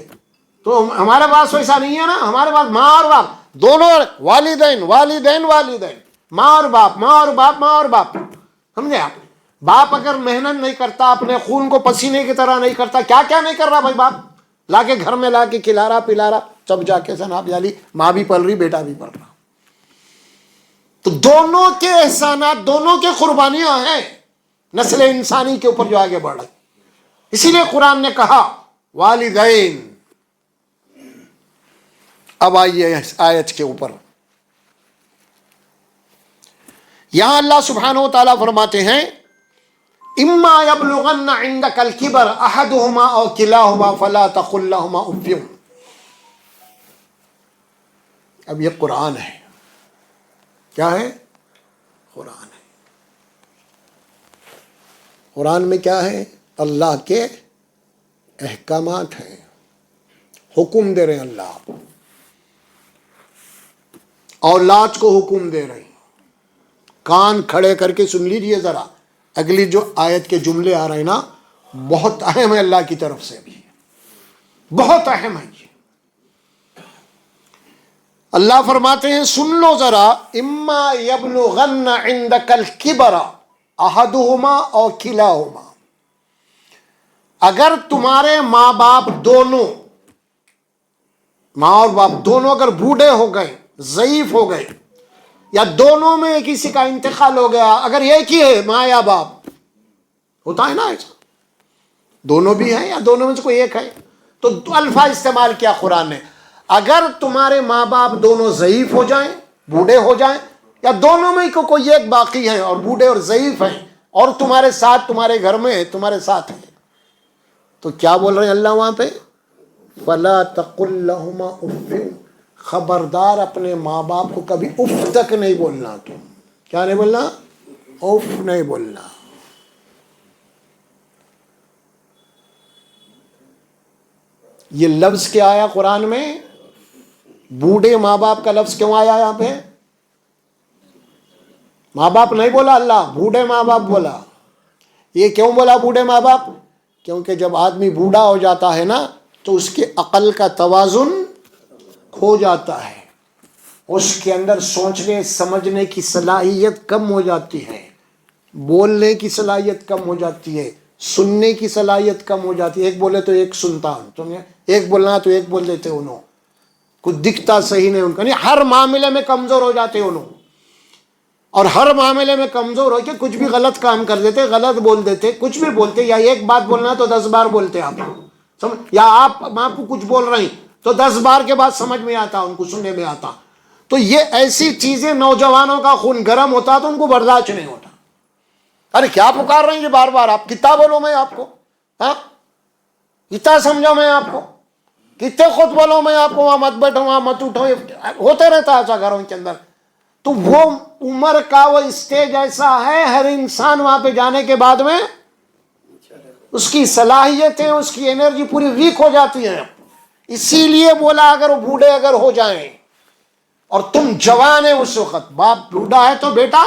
S1: تو ہمارے پاس ویسا نہیں ہے نا، ہمارے پاس ماں اور باپ دونوں، والدین والدین والدین، ماں اور باپ ماں اور باپ ماں اور باپ، سمجھے آپ؟ باپ اگر محنت نہیں کرتا، اپنے خون کو پسینے کی طرح نہیں کرتا، کیا کیا نہیں کر رہا بھائی باپ، لا کے گھر میں لا کے کھلا رہا پلا رہا، تب جا کے جناب علی ماں بھی پل رہی بیٹا بھی پل رہا۔ تو دونوں کے احسانات، دونوں کے قربانیاں ہیں نسل انسانی کے اوپر جو آگے بڑھ رہی۔ اسی لیے قرآن نے کہا والدین۔ اب آئیے آیت کے اوپر، یہاں اللہ سبحانہ و تعالیٰ فرماتے ہیں اما یبلغن عندک الکبر احدہما او کلاہما فلا تقل لہما اف۔ اب یہ قرآن ہے، کیا ہے؟ قرآن ہے۔ قرآن میں کیا ہے؟ اللہ کے احکامات ہیں، حکم دے رہے ہیں اللہ آپ، اولاد کو حکم دے رہے ہیں۔ کان کھڑے کر کے سن لیجئے ذرا، اگلی جو آیت کے جملے آ رہے ہیں نا، بہت اہم ہے، اللہ کی طرف سے بھی بہت اہم ہے۔ اللہ فرماتے ہیں سن لو ذرا، اما یبلغن عندک الکبر احدہما او کلاہما، اگر تمہارے ماں باپ دونوں، ماں اور باپ دونوں اگر بوڑھے ہو گئے، ضعیف ہو گئے، یا دونوں میں کسی کا انتقال ہو گیا، اگر ایک ہی ہے ماں یا باپ، ہوتا ہے نا ایسا، دونوں بھی ہیں یا دونوں میں سے کوئی ایک ہے، تو الفاظ استعمال کیا قرآن نے، اگر تمہارے ماں باپ دونوں ضعیف ہو جائیں، بوڑھے ہو جائیں، یا دونوں میں کوئی ایک باقی ہے اور بوڑھے اور ضعیف ہیں، اور تمہارے ساتھ، تمہارے گھر میں تمہارے ساتھ ہیں، تو کیا بول رہے ہیں اللہ وہاں پہ؟ فَلَا تَقُلْ لَهُمَا اُفٍّ، خبردار اپنے ماں باپ کو کبھی اف تک نہیں بولنا، تم کیا نہیں بولنا؟ اف نہیں بولنا۔ یہ لفظ کیا آیا قرآن میں؟ بوڑھے ماں باپ کا لفظ کیوں آیا یہاں پہ؟ ماں باپ نہیں بولا اللہ، بوڑھے ماں باپ بولا۔ یہ کیوں بولا بوڑھے ماں باپ؟ کیونکہ جب آدمی بوڑھا ہو جاتا ہے نا، تو اس کے عقل کا توازن کھو جاتا ہے، اس کے اندر سوچنے سمجھنے کی صلاحیت کم ہو جاتی ہے، بولنے کی صلاحیت کم ہو جاتی ہے، سننے کی صلاحیت کم ہو جاتی ہے۔ ایک بولے تو ایک سنتا، ایک بولنا تو ایک بول دیتے انہوں، کچھ دکھتا صحیح نہیں ان کا، نہیں، ہر معاملے میں کمزور ہو جاتے انہوں، اور ہر معاملے میں کمزور ہو کے کچھ بھی غلط کام کر دیتے، غلط بول دیتے، کچھ بھی بولتے، یا ایک بات بولنا تو 10 بار بولتے آپ، یا آپ کو کچھ بول رہے ہیں تو 10 بار کے بعد سمجھ میں آتا، ان کو سننے میں آتا۔ تو یہ ایسی چیزیں، نوجوانوں کا خون گرم ہوتا تو ان کو برداشت نہیں ہوتا۔ ارے کیا پکار رہے ہیں یہ بار بار، آپ کتنا بولوں میں آپ کو، ہاں کتنا سمجھاؤں میں آپ کو، کتنے خود بولوں میں آپ کو، وہاں مت بیٹھو وہاں مت اٹھو، ہوتے رہتا ہے ایسا گھروں کے اندر۔ تو وہ عمر کا وہ اسٹیج ایسا ہے، ہر انسان وہاں پہ جانے کے بعد میں اس کی صلاحیتیں، اس کی انرجی پوری ویک ہو جاتی ہیں۔ اسی لیے بولا اگر وہ بوڑھے اگر ہو جائیں اور تم جوان ہے اس وقت. باپ بوڑھا ہے تو بیٹا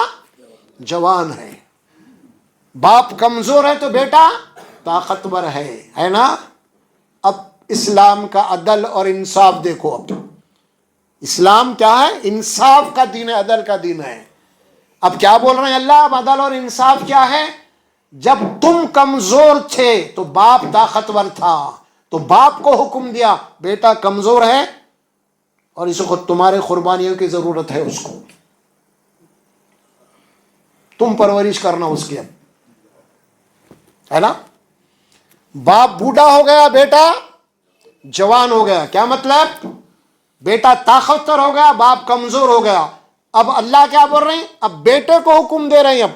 S1: جوان ہے, باپ کمزور ہے تو بیٹا طاقتور ہے نا. اب اسلام کا عدل اور انصاف دیکھو. اب اسلام کیا ہے؟ انصاف کا دین ہے, عدل کا دین ہے. اب کیا بول رہے ہیں اللہ؟ اب عدل اور انصاف کیا ہے؟ جب تم کمزور تھے تو باپ طاقتور تھا, تو باپ کو حکم دیا بیٹا کمزور ہے اور اس وقت تمہارے قربانیوں کی ضرورت ہے, اس کو تم پرورش کرنا اس کی. اب ہے نا, باپ بوڑھا ہو گیا, بیٹا جوان ہو گیا. کیا مطلب؟ بیٹا طاقتور ہو گیا, باپ کمزور ہو گیا. اب اللہ کیا بول رہے ہیں؟ اب بیٹے کو حکم دے رہے ہیں.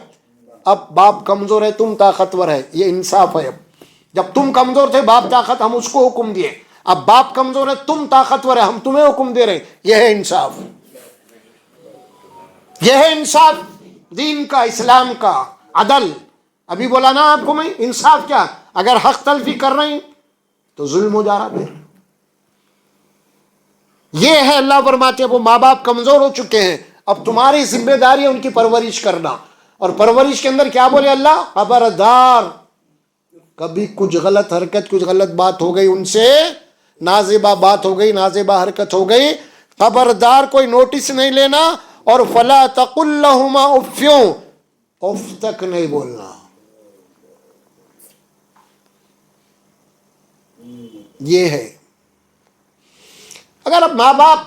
S1: اب باپ کمزور ہے, تم طاقتور ہے, یہ انصاف ہے. اب جب تم کمزور تھے, باپ طاقت, ہم اس کو حکم دیے. اب باپ کمزور ہے, تم طاقتور ہے, ہم تمہیں حکم دے رہے ہیں. یہ ہے انصاف, یہ ہے انصاف دین کا, اسلام کا عدل. ابھی بولا نا آپ کو میں, انصاف کیا؟ اگر حق تلفی کر رہے ہیں تو ظلم ہو جا رہا ہے. یہ ہے اللہ فرماتے ہیں وہ ماں باپ کمزور ہو چکے ہیں, اب تمہاری ذمہ داری ہے ان کی پرورش کرنا. اور پرورش کے اندر کیا بولے اللہ؟ خبردار, کبھی کچھ غلط حرکت, کچھ غلط بات ہو گئی ان سے, نازیبا بات ہو گئی, نازیبا حرکت ہو گئی, خبردار کوئی نوٹس نہیں لینا. اور فلا تقل لهما اف, اف تک نہیں بولنا. یہ ہے. اگر اب ماں باپ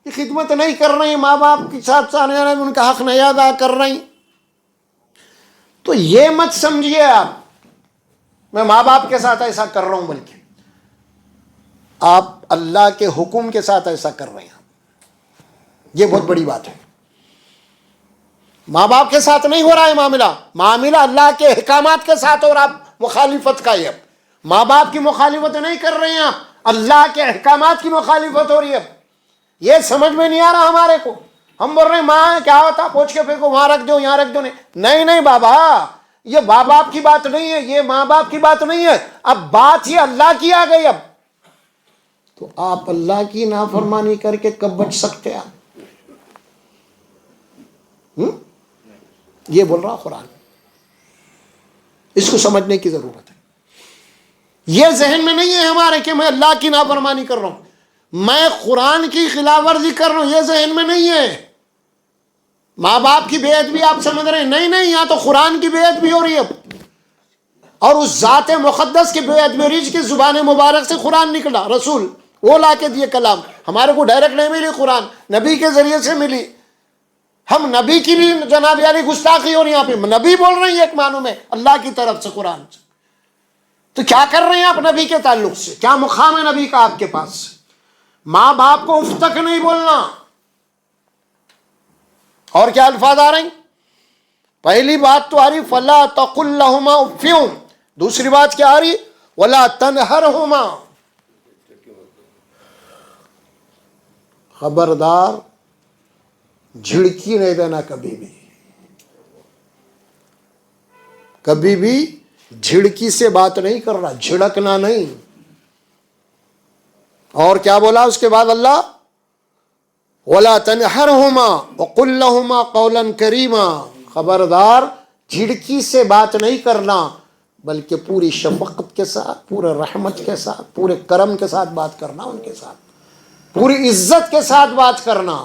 S1: کی خدمت نہیں کر رہے ہیں, ماں باپ کے ساتھ ان کا حق نہیں ادا کر رہے ہیں, تو یہ مت سمجھیے آپ میں ماں باپ کے ساتھ ایسا کر رہا ہوں, بلکہ آپ اللہ کے حکم کے ساتھ ایسا کر رہے ہیں. یہ بہت بڑی بات ہے. ماں باپ کے ساتھ نہیں ہو رہا ہے معاملہ اللہ کے احکامات کے ساتھ, اور آپ مخالفت کا. یہ ماں باپ کی مخالفت نہیں کر رہے ہیں آپ, اللہ کے احکامات کی مخالفت ہو رہی ہے. یہ سمجھ میں نہیں آ رہا ہمارے کو. ہم بول رہے ہیں ماں کیا ہوتا, پوچھ کے پھینکو, وہاں رکھ دو, یہاں رکھ دو. نہیں بابا, یہ ماں باپ کی بات نہیں ہے, یہ ماں باپ کی بات نہیں ہے. اب بات یہ اللہ کی آ گئی. اب تو آپ اللہ کی نافرمانی کر کے کب بچ سکتے آپ؟ یہ بول رہا قرآن, اس کو سمجھنے کی ضرورت ہے. یہ ذہن میں نہیں ہے ہمارے کہ میں اللہ کی نافرمانی کر رہا ہوں, میں قرآن کی خلاف ورزی کر رہا ہوں, یہ ذہن میں نہیں ہے. ماں باپ کی بے ادبی آپ سمجھ رہے ہیں, نہیں, یہاں تو قرآن کی بے ادبی ہو رہی ہے. اور اس ذات مقدس کی بے ادبی, رج کی زبان مبارک سے قرآن نکلا, رسول وہ لا کے دیے کلام. ہمارے کو ڈائریکٹ نہیں ملی, قرآن نبی کے ذریعے سے ملی. ہم نبی کی بھی جناب یعنی گستاخی ہو رہی, یہاں پہ نبی بول رہے ہیں ایک معنوں میں اللہ کی طرف سے قرآن سے. تو کیا کر رہے ہیں آپ نبی کے تعلق سے؟ کیا مقام ہے نبی کا آپ کے پاس؟ ماں باپ کو اف تک نہیں بولنا. اور کیا الفاظ آ رہے ہیں؟ پہلی بات تو آ رہی فلا تقل لهما اف, دوسری بات کیا آ رہی ولا تنہرهما, خبردار جھڑکی نہیں دینا کبھی بھی, کبھی بھی جھڑکی سے بات نہیں کرنا, جھڑکنا نہیں. اور کیا بولا اس کے بعد اللہ؟ وَلَا تَنْهَرْهُمَا وَقُلْ لَهُمَا قَوْلًا كَرِيمًا, خبردار جھڑکی سے بات نہیں کرنا, بلکہ پوری شفقت کے ساتھ, پورے رحمت کے ساتھ, پورے کرم کے ساتھ بات کرنا, ان کے ساتھ پوری عزت کے ساتھ بات کرنا.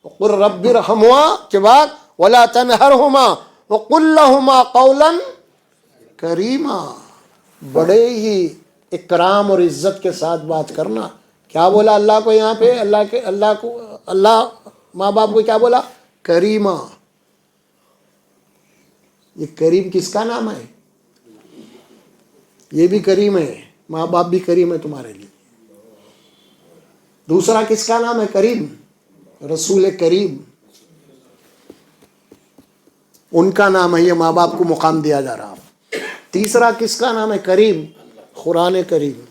S1: وَقُلْ رَبِّ ارْحَمْهُمَا کے بعد وَلَا تَنْهَرْهُمَا وَقُلْ لَهُمَا قَوْلًا كَرِيمًا, بڑے ہی اکرام اور عزت کے ساتھ بات کرنا. کیا بولا اللہ کو یہاں پہ؟ اللہ ماں باپ کو کیا بولا؟ کریمہ. یہ کریم کس کا نام ہے؟ یہ بھی کریم ہے, ماں باپ بھی کریم ہے تمہارے لیے. دوسرا کس کا نام ہے کریم؟ رسول کریم, ان کا نام ہے, یہ ماں باپ کو مقام دیا جا رہا. تیسرا کس کا نام ہے کریم؟ قرآن کریم.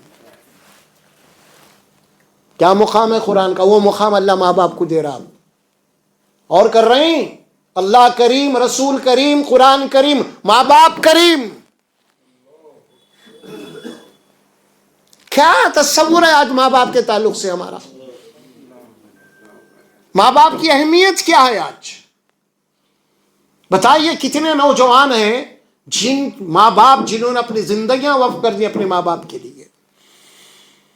S1: کیا مقام ہے قرآن کا؟ وہ مقام اللہ ماں باپ کو دے رہا. اور کر رہے ہیں اللہ کریم, رسول کریم, قرآن کریم, ماں باپ کریم. کیا تصور ہے آج ماں باپ کے تعلق سے ہمارا؟ ماں باپ کی اہمیت کیا ہے آج؟ بتائیے کتنے نوجوان ہیں جن ماں باپ جنہوں نے اپنی زندگیاں وقف کر دی اپنے ماں باپ کے لیے،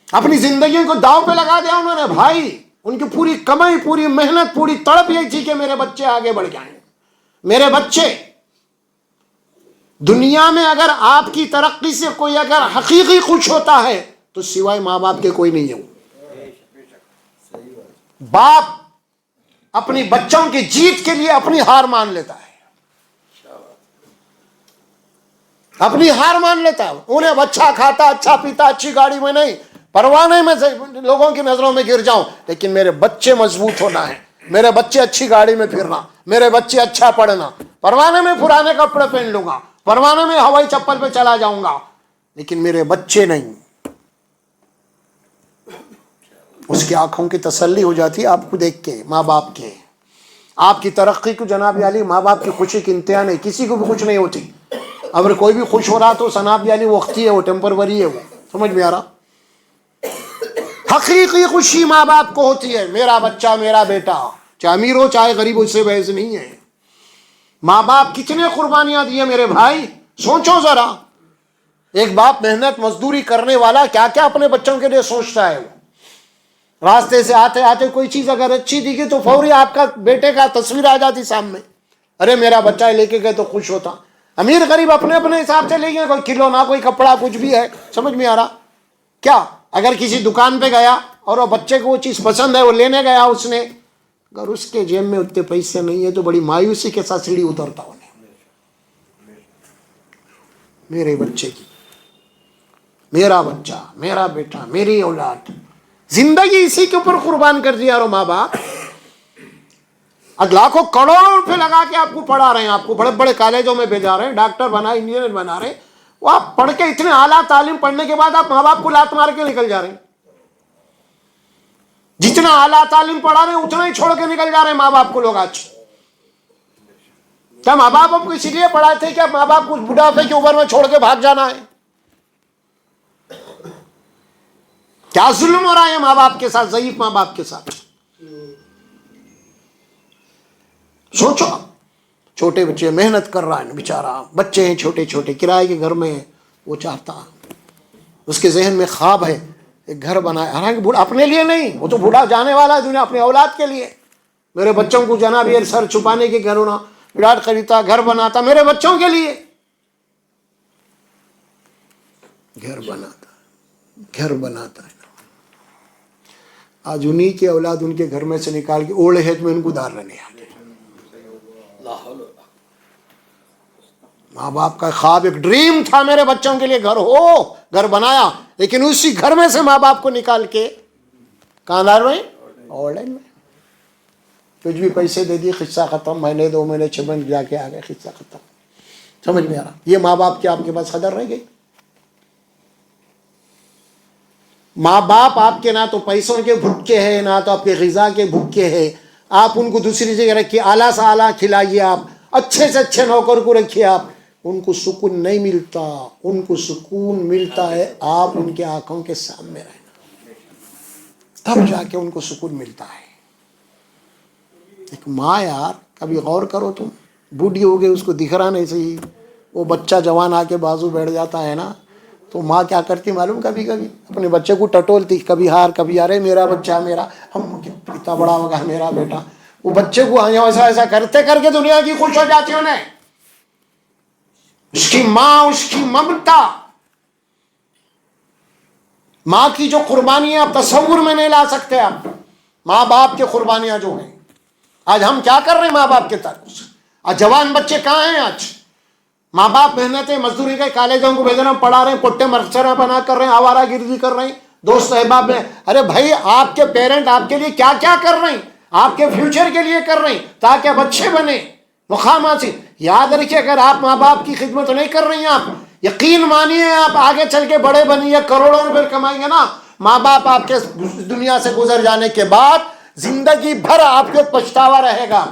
S1: اپنی زندگیوں کو داؤ پہ لگا دیا انہوں نے بھائی. ان کی پوری کمائی، پوری محنت، پوری تڑپ یہی تھی کہ میرے بچے آگے بڑھ جائیں. میرے بچے دنیا میں اگر آپ کی ترقی سے کوئی اگر حقیقی خوش ہوتا ہے تو سوائے ماں باپ کے کوئی نہیں ہے. باپ اپنی بچوں کی جیت کے لیے اپنی ہار مان لیتا ہے، اپنی ہار مان لیتا ہے. انہیں اچھا کھاتا، اچھا پیتا، اچھی گاڑی میں نہیں، پرواہ نہیں میں لوگوں کی نظروں میں گر جاؤں، لیکن میرے بچے مضبوط ہونا ہے، میرے بچے اچھی گاڑی میں پھرنا، میرے بچے اچھا پڑھنا. پرواہ نہیں میں پرانے کپڑے پہن لوں گا، پرواہ نہیں میں ہوائی چپل پہ چلا جاؤں گا، لیکن میرے بچے نہیں. اس کی آنکھوں کی تسلی ہو جاتی ہے آپ کو دیکھ کے، ماں باپ کے. آپ کی ترقی کو جناب علی ماں باپ کی خوشی کی انتہا نہیں، کسی کو بھی خوش نہیں ہوتی. اگر کوئی بھی خوش ہو رہا تو جناب علی وقتی ہے، وہ ٹیمپروری ہے، وہ سمجھ میں آ رہا. حقیقی خوشی ماں باپ کو ہوتی ہے، میرا بچہ، میرا بیٹا، چاہے امیر ہو چاہے غریب ہو، اس سے بحث نہیں ہے. ماں باپ کتنے قربانیاں دیے میرے بھائی، سوچو ذرا. ایک باپ محنت مزدوری کرنے والا کیا کیا اپنے بچوں کے لیے سوچتا ہے. وہ راستے سے آتے آتے کوئی چیز اگر اچھی دکھی تو فوری آپ کا بیٹے کا تصویر آ جاتی سامنے، ارے میرا بچہ لے کے گئے تو خوش ہوتا. امیر غریب اپنے اپنے حساب سے لے گئے، کوئی کھلونا، کوئی کپڑا، کچھ بھی ہے، سمجھ میں آ رہا کیا. اگر کسی دکان پہ گیا اور وہ بچے کو وہ چیز پسند ہے، وہ لینے گیا اس نے، اگر اس کے جیب میں اتنے پیسے نہیں ہے تو بڑی مایوسی کے ساتھ سیڑھی اترتا انہیں. میرے بچے کی، میرا بچہ، میرا بیٹا، میری اولاد، زندگی اسی کے اوپر قربان کر دیا. اور ماں باپ لاکھوں کروڑوں روپے لگا کے آپ کو پڑھا رہے ہیں، آپ کو بڑے بڑے کالجوں میں بھیجا رہے ہیں، ڈاکٹر بنا، انجینئر بنا رہے ہیں. وہ آپ پڑھ کے اتنے اعلیٰ تعلیم پڑھنے کے بعد آپ ماں باپ کو لات مار کے نکل جا رہے ہیں. جتنا اعلیٰ تعلیم پڑھا رہے ہیں اتنا ہی چھوڑ کے نکل جا رہے ہیں ماں باپ کو لوگ آج. کیا ماں باپ کو اسی لیے پڑھائے تھے کہ ماں باپ کو بڑھاپے کی عمر میں چھوڑ کے بھاگ جانا ہے؟ کیا ظلم ہو رہا ہے ماں باپ کے ساتھ، ضعیف ماں باپ کے ساتھ. سوچو، چھوٹے بچے محنت کر رہا ہے بیچارہ، بچے ہیں چھوٹے چھوٹے، کرائے کے گھر میں، وہ چاہتا، اس کے ذہن میں خواب ہے ایک گھر بنائے، حالانکہ اپنے لیے نہیں، وہ تو بوڑھا جانے والا ہے دنیا، اپنے اولاد کے لیے. میرے بچوں کو جناب یہ سر چھپانے کے گھر ہونا، پلاٹ خریدتا، گھر بناتا میرے بچوں کے لیے، گھر بناتا ہے. آج انہی کے اولاد ان کے گھر میں سے نکال کے اوڑے ہیت میں ان کو دار رہنے آتے. ماں باپ کا خواب، ایک ڈریم تھا میرے بچوں کے لیے گھر ہو، گھر بنایا، لیکن اسی گھر میں سے ماں باپ کو نکال کے کہاں ڈال رہے ہیں؟ آن لائن میں. کچھ بھی پیسے دے دیے، قصہ ختم، مہینے 2 مہینے 6 مہینے جا کے آ گئے، قصہ ختم. سمجھ میں آ رہا؟ یہ ماں باپ کی آپ کے پاس قدر رہ گئی. ماں باپ آپ کے نہ تو پیسوں کے بھوکے ہیں، نہ تو آپ کے غذا کے بھوکے ہیں. آپ ان کو دوسری جگہ رکھیے، اعلیٰ سے اعلیٰ کھلائیے، آپ اچھے سے اچھے نوکر کو رکھیے، آپ ان کو سکون نہیں ملتا. ان کو سکون ملتا ہے آپ ان کے آنکھوں کے سامنے رہنا، تب جا کے ان کو سکون ملتا ہے. ایک ماں یار، کبھی غور کرو، تم بوڑھی ہو گئی، اس کو دکھ رہا نہیں صحیح، وہ بچہ جوان آ کے بازو بیٹھ جاتا ہے نا، تو ماں کیا کرتی معلوم، کبھی کبھی اپنے بچے کو ٹٹولتی، کبھی ہار کبھی ارے میرا بچہ، میرا، ہم کتنا بڑا ہوگا میرا بیٹا. وہ بچے کو ایسا ایسا کرتے کر کے دنیا کی خوش ہو جاتی انہیں. اس کی ماں، اس کی ممتا، ماں کی جو قربانیاں آپ تصور میں نہیں لا سکتے. آپ ماں باپ کی قربانیاں جو ہیں، آج ہم کیا کر رہے ہیں ماں باپ کے طرف؟ آج جوان بچے کہاں ہیں؟ آج ماں باپ محنتیں مزدوری کے کالجوں کو بھیج رہے ہیں، پڑھا رہے ہیں، پٹے مرچرہ بنا کر رہے ہیں، آوارہ گردی کر رہے ہیں، دوست احباب میں. ارے بھائی، آپ کے پیرنٹ آپ کے لیے کیا کیا کر رہے ہیں، آپ کے فیوچر کے لیے کر رہے ہیں تاکہ آپ اچھے بنے، مقام حاصل. یاد رکھیے، اگر آپ ماں باپ کی خدمت نہیں کر رہی ہیں، آپ یقین مانیے آپ آگے چل کے بڑے بنیے، کروڑوں روپے کمائیں گے نا، ماں باپ آپ کے دنیا سے گزر جانے کے بعد زندگی بھر آپ کے پچھتاوا رہے گا.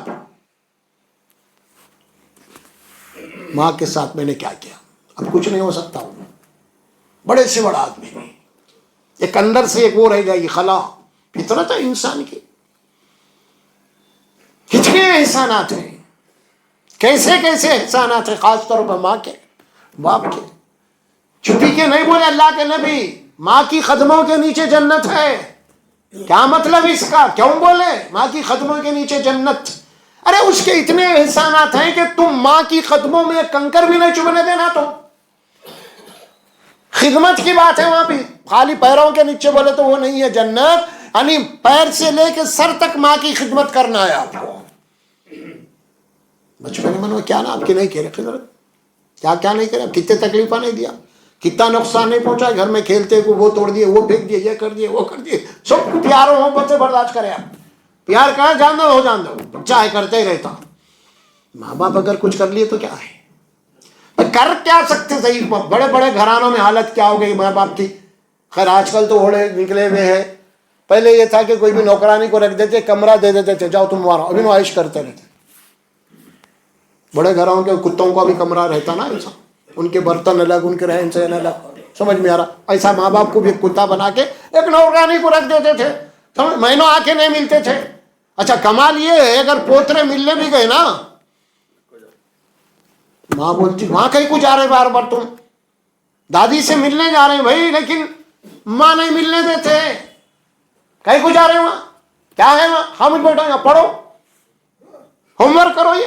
S1: ماں کے ساتھ میں نے کیا کیا، اب کچھ نہیں ہو سکتا. بڑے سے بڑا آدمی، ایک اندر سے ایک وہ رہ جائے گی، خلا، فطرت ہے انسان کی. کتنے احسانات ہیں، کیسے کیسے احسانات ہیں، خاص طور پر ماں کے باپ کے. چھپی کے نہیں بولے اللہ کے نبی، ماں کی قدموں کے نیچے جنت ہے. کیا مطلب اس کا؟ کیوں بولے ماں کی قدموں کے نیچے جنت؟ ارے اس کے اتنے احسانات ہیں کہ تم ماں کی قدموں میں کنکر بھی نہیں چبھنے دینا. تو خدمت کی بات ہے وہاں بھی. خالی پیروں کے نیچے بولے تو وہ نہیں ہے جنت، یعنی پیر سے لے کے سر تک ماں کی خدمت کرنا ہے آپ کو. بچپن میں کیا نا آپ کی نہیں کہہ رہے خدمت، کیا کیا نہیں کرے، کتنے تکلیفیں نہیں دیا، کتنا نقصان نہیں پہنچا. گھر میں کھیلتے کو وہ توڑ دیے، وہ پھینک دیے، یہ کر دیے، وہ کر دیے. سب پیار و محبت سے برداشت کرے آپ. پیار کہاں، جان دو ہو جان دو، چاہے کرتے ہی رہتا. ماں باپ اگر کچھ کر لیے تو کیا ہے، کر کیا سکتے. صحیح بڑے بڑے گھرانوں میں حالت کیا ہو گئی ماں باپ کی. خیر آج کل تو اوڑے نکلے ہوئے ہیں. پہلے یہ تھا کہ کوئی بھی نوکرانی کو رکھ دیتے، کمرہ دے دیتے تھے، جاؤ تم مارو، ابھی نمائش کرتے رہتے. بڑے گھروں کے کتوں کا بھی کمرہ رہتا نا ایسا، ان کے برتن الگ، ان کے رہن سہن الگ. سمجھ میں آ رہا؟ ایسا ماں باپ کو بھی ایک کتا بنا کے ایک نوکرانی کو رکھ دیتے تھے. مہینوں آ کے نہیں ملتے تھے. اچھا کمال یہ ہے اگر پوترے ملنے بھی گئے نا، ماں بولتی وہاں کہیں کو جا رہے بار بار، تم دادی سے ملنے جا رہے ہیں بھائی، لیکن ماں نہیں ملنے دیتے. کہیں کو جا رہے ہیں وہاں، کیا ہے وہاں، خاموش بیٹھو یہاں پڑھو، ہوم ورک کرو. یہ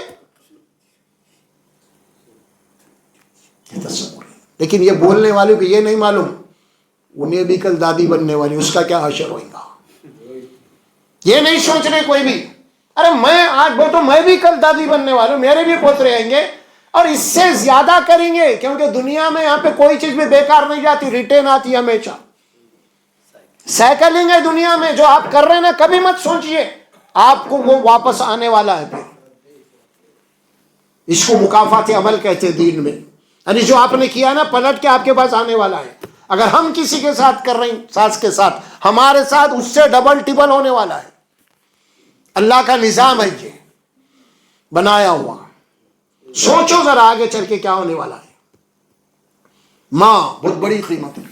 S1: تصور ہے. لیکن یہ بولنے والوں کو یہ نہیں معلوم انہیں بھی کل دادی بننے والی، اس کا کیا حشر ہوئے گا. یہ نہیں سوچ رہے کوئی بھی. ارے میں آج بولتا میں بھی کل دادی بننے والا ہوں، میرے بھی پوترے آئیں گے اور اس سے زیادہ کریں گے. کیونکہ دنیا میں یہاں پہ کوئی چیز بھی بیکار نہیں جاتی، ریٹرن آتی ہے ہمیشہ. سائیکلنگ ہے دنیا میں، جو آپ کر رہے ہیں نا کبھی مت سوچئے آپ کو وہ واپس آنے والا ہے. پھر اس کو مکافات عمل کہتے ہیں دین میں. یعنی جو آپ نے کیا نا پلٹ کے آپ کے پاس آنے والا ہے. اگر ہم کسی کے ساتھ کر رہے ہیں، ساس کے ساتھ، ہمارے ساتھ اس سے ڈبل ٹبل ہونے والا ہے. اللہ کا نظام ہے یہ بنایا ہوا. سوچو ذرا آگے چل کے کیا ہونے والا ہے. ماں بہت بڑی قیمت ہے.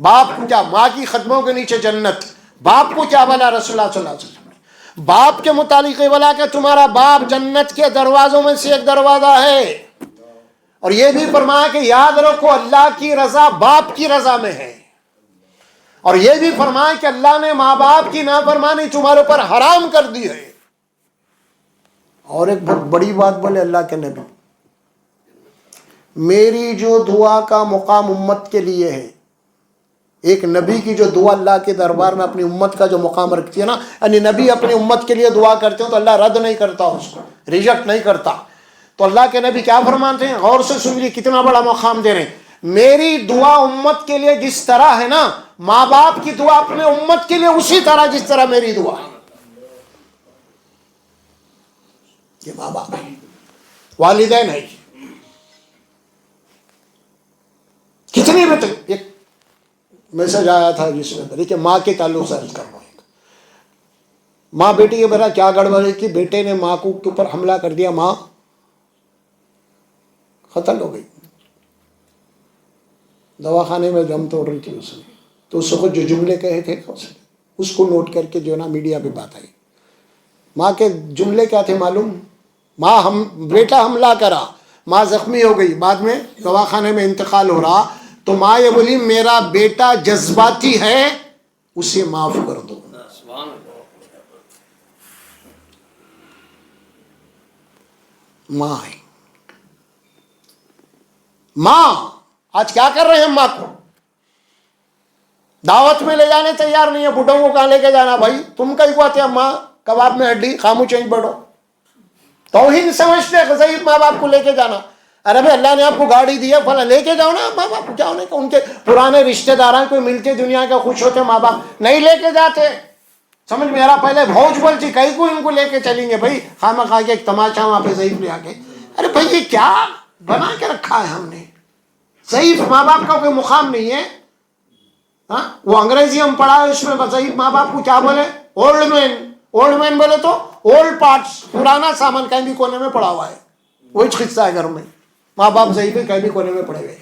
S1: باپ کو کیا، ماں کی قدموں کے نیچے جنت. باپ کو کیا بولا رسول اللہ صلی اللہ علیہ وسلم نے؟ باپ کے متعلق یہ بولا کہ تمہارا باپ جنت کے دروازوں میں سے ایک دروازہ ہے. اور یہ بھی فرمایا کہ یاد رکھو اللہ کی رضا باپ کی رضا میں ہے. اور یہ بھی فرمایا کہ اللہ نے ماں باپ کی نافرمانی تمہارے اوپر حرام کر دی ہے. اور ایک بہت بڑی بات بولے اللہ کے نبی، میری جو دعا کا مقام امت کے لیے ہے، ایک نبی کی جو دعا اللہ کے دربار میں اپنی امت کا جو مقام رکھتی ہے نا، یعنی نبی اپنی امت کے لیے دعا کرتے ہیں تو اللہ رد نہیں کرتا، اس کو ریجیکٹ نہیں کرتا. تو اللہ کے نبی کیا فرماتے ہیں، غور سے سن لیے کتنا بڑا مقام دے رہے ہیں. میری دعا امت کے لیے جس طرح ہے نا، ماں باپ کی دعا اپنے امت کے لیے اسی طرح جس طرح میری دعا ہے. یہ ماں باپ ہے، والدین ہے. کتنی بھی ایک میسج آیا تھا جس میں دیکھیے ماں کے تعلق سے عرض کر رہا ہوں. ماں بیٹی کے بڑا کیا گڑبڑ کی، بیٹے نے ماں کو کے اوپر حملہ کر دیا، ماں قتل ہو گئی. دواخانے میں دم توڑ رہی تھی اس نے. تو اس کو جو جملے کہے تھے اس کو نوٹ کر کے جو نا میڈیا پہ بات آئی. ماں کے جملے کیا تھے معلوم؟ بیٹا حملہ کرا، ماں زخمی ہو گئی، بعد میں دواخانے میں انتقال ہو رہا، تو ماں یہ بولی میرا بیٹا جذباتی ہے، اسے معاف کر دو. ماں ہے. ماں آج کیا کر رہے ہیں، ماں کو دعوت میں لے جانے تیار نہیں ہے. بڈھوں کو کہاں لے کے جانا بھائی، تم کہیں کو آتے ہیں ماں کباب میں ہڈی، خاموش چینج بڑھو. توہین سمجھتے ہیں ضعیف ماں باپ کو لے کے جانا. ارے بھائی اللہ نے آپ کو گاڑی دی ہے فلاں، لے کے جاؤ نا. ماں باپ کیا ہونے کا، ان کے پرانے رشتہ داران کوئی ملتے دنیا کے خوش ہوتے، ماں باپ نہیں لے کے جاتے. سمجھ میں آ رہا؟ پہلے بھوج بولتی کہیں کو ان کو لے کے چلیں گے بھائی، خامہ خواہ کے ایک تماشا وہاں پہ ضعیف لے آ کے. ارے بھائی یہ کیا بنا کے رکھا ہے ہم نے. ضعیف ماں باپ کا کوئی مقام نہیں ہے. ہاں وہ انگریزی ہم پڑھا ہے، اس میں ضعیف ماں باپ کو کیا بولے، اولڈ مین. اولڈ مین بولے تو اولڈ پارٹس، پرانا سامان کہیں بھی کونے میں پڑا ہوا ہے، وہی قصہ ہے گھر میں. ماں باپ ضعیف ہے، کہیں بھی کونے میں پڑے ہوئے.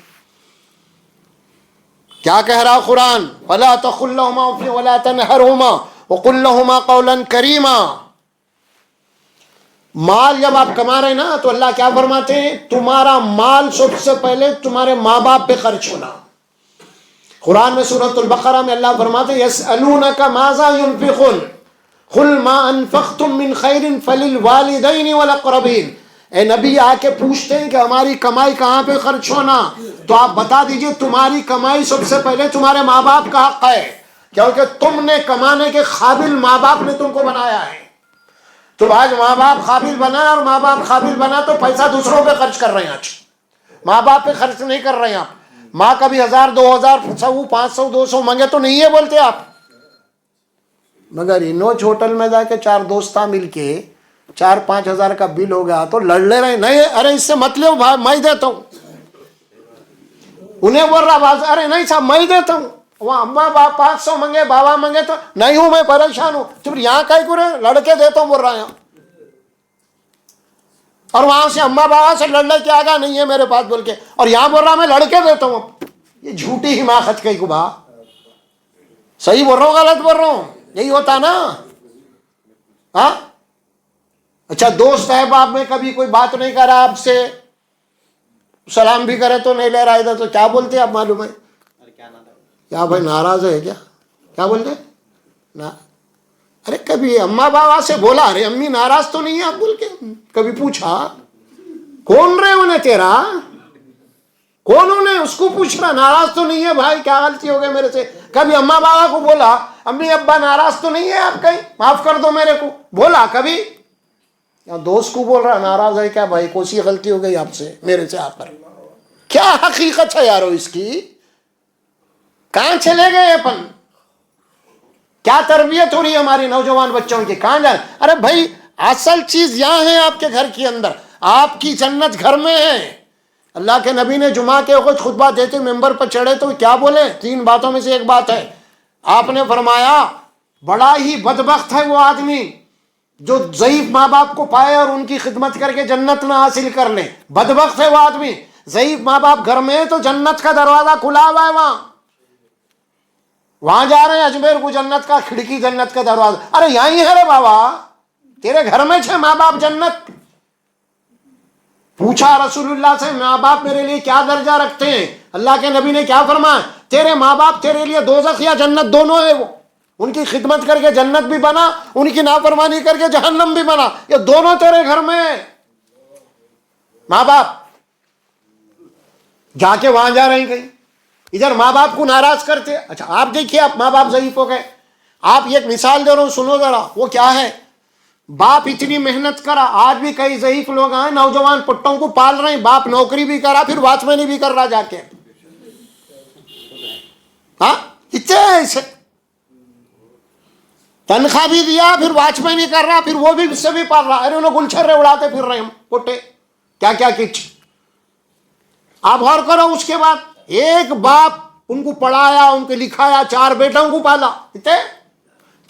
S1: کیا کہہ رہا قرآن، وَلَا تَقُلْ لَهُمَا أُفٍّ وَلَا تَنْهَرْهُمَا وَقُلْ لَهُمَا قَوْلًا كَرِيمًا. مال جب آپ کما رہے ہیں نا تو اللہ کیا فرماتے ہیں؟ تمہارا مال سب سے پہلے تمہارے ماں باپ پہ خرچ ہونا. قرآن میں سورۃ البقرہ میں اللہ فرماتے ہیں یسألونک ماذا ينفقون قل ما انفقتم من خیر فللوالدین والاقربین. اے نبی آ کے پوچھتے ہیں کہ ہماری کمائی کہاں پہ خرچ ہونا، تو آپ بتا دیجئے تمہاری کمائی سب سے پہلے تمہارے ماں باپ کا حق ہے، کیونکہ تم نے کمانے کے قابل ماں باپ نے تم کو بنایا ہے. تو آج ماں باپ قابل بنا اور ماں باپ قابل بنا تو پیسہ دوسروں پہ خرچ کر رہے ہیں. آج ماں باپ پہ خرچ نہیں کر رہے ہیں آپ. ماں کبھی 1000 2000 100 500 200 مانگے تو نہیں ہے بولتے آپ، مگر انوچ ہوٹل میں جا کے 4 دوستاں مل کے 4-5 ہزار کا بل ہو گیا تو لڑ لے رہے. نہیں ارے اس سے مت لو بھائی میں دیتا ہوں. انہیں بول رہا باز ارے نہیں صاحب میں دیتا ہوں. وہاں اماں باپ 500 مانگے بابا مانگے تو نہیں ہوں میں پریشان ہوں. تو یہاں کہیں کو لڑکے دیتا ہوں بول رہا ہے، اور وہاں سے اماں بابا سے لڑ کے آگا نہیں ہے میرے پاس بول کے، اور یہاں بول رہا میں لڑکے دیتا ہوں. یہ جھوٹی حماقت کہیں کو با. صحیح بول رہا ہوں غلط بول رہا ہوں؟ یہی ہوتا نا. ہاں اچھا دوست ہے باپ میں کبھی کوئی بات نہیں کرا آپ سے، سلام بھی کرے تو نہیں لے رہا ادھر، تو کیا بولتے آپ معلوم ہے؟ کیا بھائی ناراض ہے کیا بولتے نا؟ ارے کبھی اماں بابا سے بولا ارے امی ناراض تو نہیں ہے آپ بول کے؟ کبھی پوچھا کون رہے انہیں تیرا کون انہیں اس کو پوچھ رہا ناراض تو نہیں ہے بھائی کیا غلطی ہو گئی میرے سے؟ کبھی اماں بابا کو بولا امی ابا ناراض تو نہیں ہے آپ کہیں معاف کر دو میرے کو؟ بولا کبھی؟ یا دوست کو بول رہا ناراض ہے کیا بھائی کوئی سی غلطی ہو گئی آپ سے میرے سے آ کر؟ کیا حقیقت ہے یارو اس کی؟ کہاں چلے گئے اپن؟ کیا تربیت ہو رہی ہے ہماری نوجوان بچوں کی؟ کہاں جائیں؟ ارے بھائی اصل چیز یہاں ہے آپ کے گھر کے اندر، آپ کی جنت گھر میں ہے. اللہ کے نبی نے جمعہ کے وقت خطبہ دیتے ممبر پر چڑھے تو کیا بولے؟ 3 باتوں میں سے ایک بات ہے. آپ نے فرمایا بڑا ہی بدبخت ہے وہ آدمی جو ضعیف ماں باپ کو پائے اور ان کی خدمت کر کے جنت نہ حاصل کر لے. بدبخت ہے وہ آدمی. ضعیف ماں باپ گھر میں ہے تو جنت کا دروازہ کھلا ہوا ہے، وہاں جا رہے ہیں اجمیر کو جنت کا کھڑکی جنت کا دروازہ. ارے یہیں ہے رے بابا تیرے گھر میں چھے ماں باپ جنت. پوچھا رسول اللہ سے ماں باپ میرے لیے کیا درجہ رکھتے ہیں؟ اللہ کے نبی نے کیا فرمایا؟ تیرے ماں باپ تیرے لیے دوزخ یا جنت دونوں ہے. وہ ان کی خدمت کر کے جنت بھی بنا، ان کی نافرمانی کر کے جہنم بھی بنا. یہ دونوں تیرے گھر میں ہے. ماں باپ جا کے وہاں جا رہے ہیں کہیں، ادھر ماں باپ کو ناراض کرتے. اچھا آپ دیکھیے آپ ماں باپ ضعیف ہو گئے. آپ ایک مثال دے رہا ہوں سنو ذرا. وہ کیا ہے؟ باپ اتنی محنت کرا، آج بھی کئی ضعیف لوگ ہیں نوجوان پٹوں کو پال رہے ہیں. باپ نوکری بھی کرا پھر واچ مینی بھی کر رہا جا کے. ہاں کتنے ایسے تنخواہ بھی دیا پھر واچ مینی کر رہا پھر وہ بھی اس سے بھی پال رہا. ارے انہوں گلچھرے اڑاتے پھر رہے ہم پٹے کیا کیا کچھ. آپ غور کرو اس کے بعد ایک باپ ان کو پڑھایا ان کو لکھایا 4 بیٹوں کو پالا. کتنے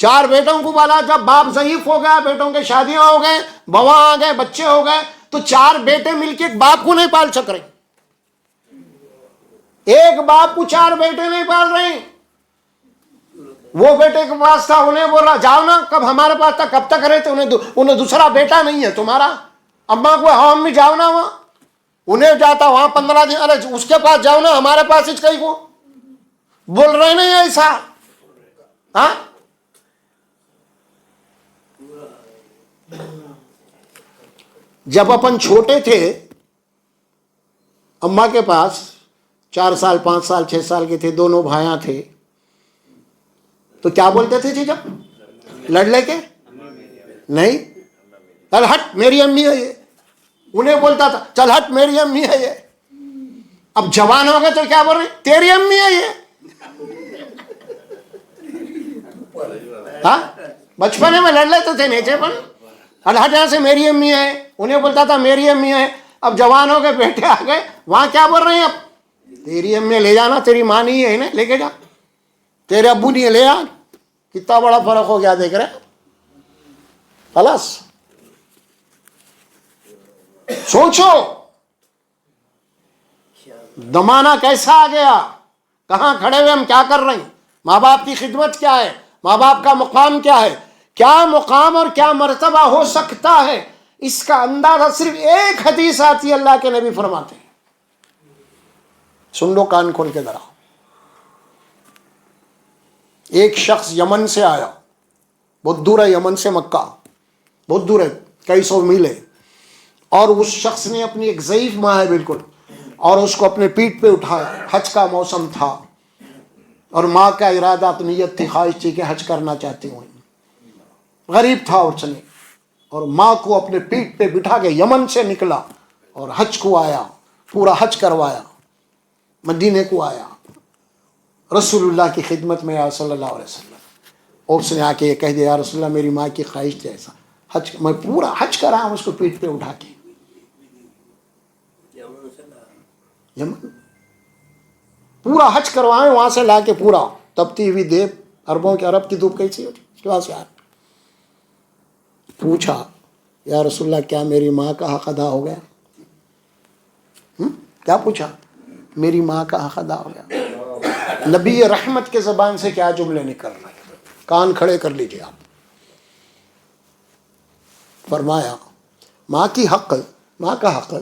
S1: 4 بیٹوں کو پالا. جب باپ ضعیف ہو گیا بیٹوں کے شادیاں ہو گئے بوا آ گئے بچے ہو گئے تو 4 بیٹے مل کے ایک باپ کو نہیں پال سک رہے. ایک باپ کو 4 بیٹے نہیں پال رہے. وہ بیٹے کے پاس تھا انہیں بول رہا جاؤ نا کب ہمارے پاس تھا کب تک رہتے. انہیں دوسرا بیٹا نہیں ہے تمہارا. اماں کو ہاں امی جاؤ نا وہاں. انہیں جاتا وہاں 15 دن. ارے اس کے پاس جاؤ نا ہمارے پاس اس کہیں کو بول رہے نہیں ایسا. ہاں جب اپن چھوٹے تھے اماں کے پاس 4 سال 5 سال 6 سال کے تھے دونوں بھائیاں تھے تو کیا بولتے تھے جی جب لڑ لے کے؟ نہیں چل ہٹ میری امی ہے یہ. انہیں بولتا تھا چل ہٹ میری امی ہے یہ. اب جوان ہو گئے تو کیا بول رہے تیری امی ہے یہ. ہاں بچپنے میں لڑ لیتے تھے نیچے پن ہٹ یہاں سے میری امی ہے. انہیں بولتا تھا میری امی ہے. اب جوان ہو گئے بیٹے آ گئے وہاں کیا بول رہے ہیں اب تیری امی لے جانا تیری ماں نہیں ہے انہیں لے کے جا تیرے ابو نہیں ہے لے آ. کتنا بڑا فرق ہو گیا دیکھ رہے خلاص. سوچو زمانہ کیسا آ گیا کہاں کھڑے ہوئے ہم کیا کر رہے ہیں. ماں باپ کی خدمت کیا ہے؟ ماں باپ کا مقام کیا ہے؟ کیا مقام اور کیا مرتبہ ہو سکتا ہے اس کا اندازہ صرف ایک حدیث آتی ہے، اللہ کے نبی فرماتے ہیں، سن لو کان کھول کے ذرا. ایک شخص یمن سے آیا، بہت دور ہے یمن سے مکہ، بہت دور ہے، کئی سو میل ہے. اور اس شخص نے اپنی ایک ضعیف ماں ہے بالکل، اور اس کو اپنے پیٹھ پہ اٹھایا. حج کا موسم تھا اور ماں کا ارادہ نیت تھی، خواہش تھی کہ حج کرنا چاہتی ہوں. غریب تھا اس نے، اور ماں کو اپنے پیٹھ پہ بٹھا کے یمن سے نکلا اور حج کو آیا، پورا حج کروایا، مدینے کو آیا، رسول اللہ کی خدمت میں آیا صلی اللہ علیہ وسلم. اور اس نے آ کے یہ کہہ دیا، یا رسول اللہ میری ماں کی خواہش تھی ایسا، حج میں پورا حج کرا ہوں اس کو پیٹھ پہ اٹھا کے. یمن پورا حج کروائے وہاں سے لا کے، پورا تپتی ہوئی دیپ، عربوں کے عرب کی دھوپ کیسی ہوتی اس کے پاس یار. پوچھا یا رسول اللہ کیا میری ماں کا حق ادا ہو گیا؟ کیا پوچھا؟ میری ماں کا حق ادا ہو گیا. نبی رحمت کے زبان سے کیا جملے نکل رہے ہیں، کان کھڑے کر لیجئے آپ. فرمایا ماں کا حق،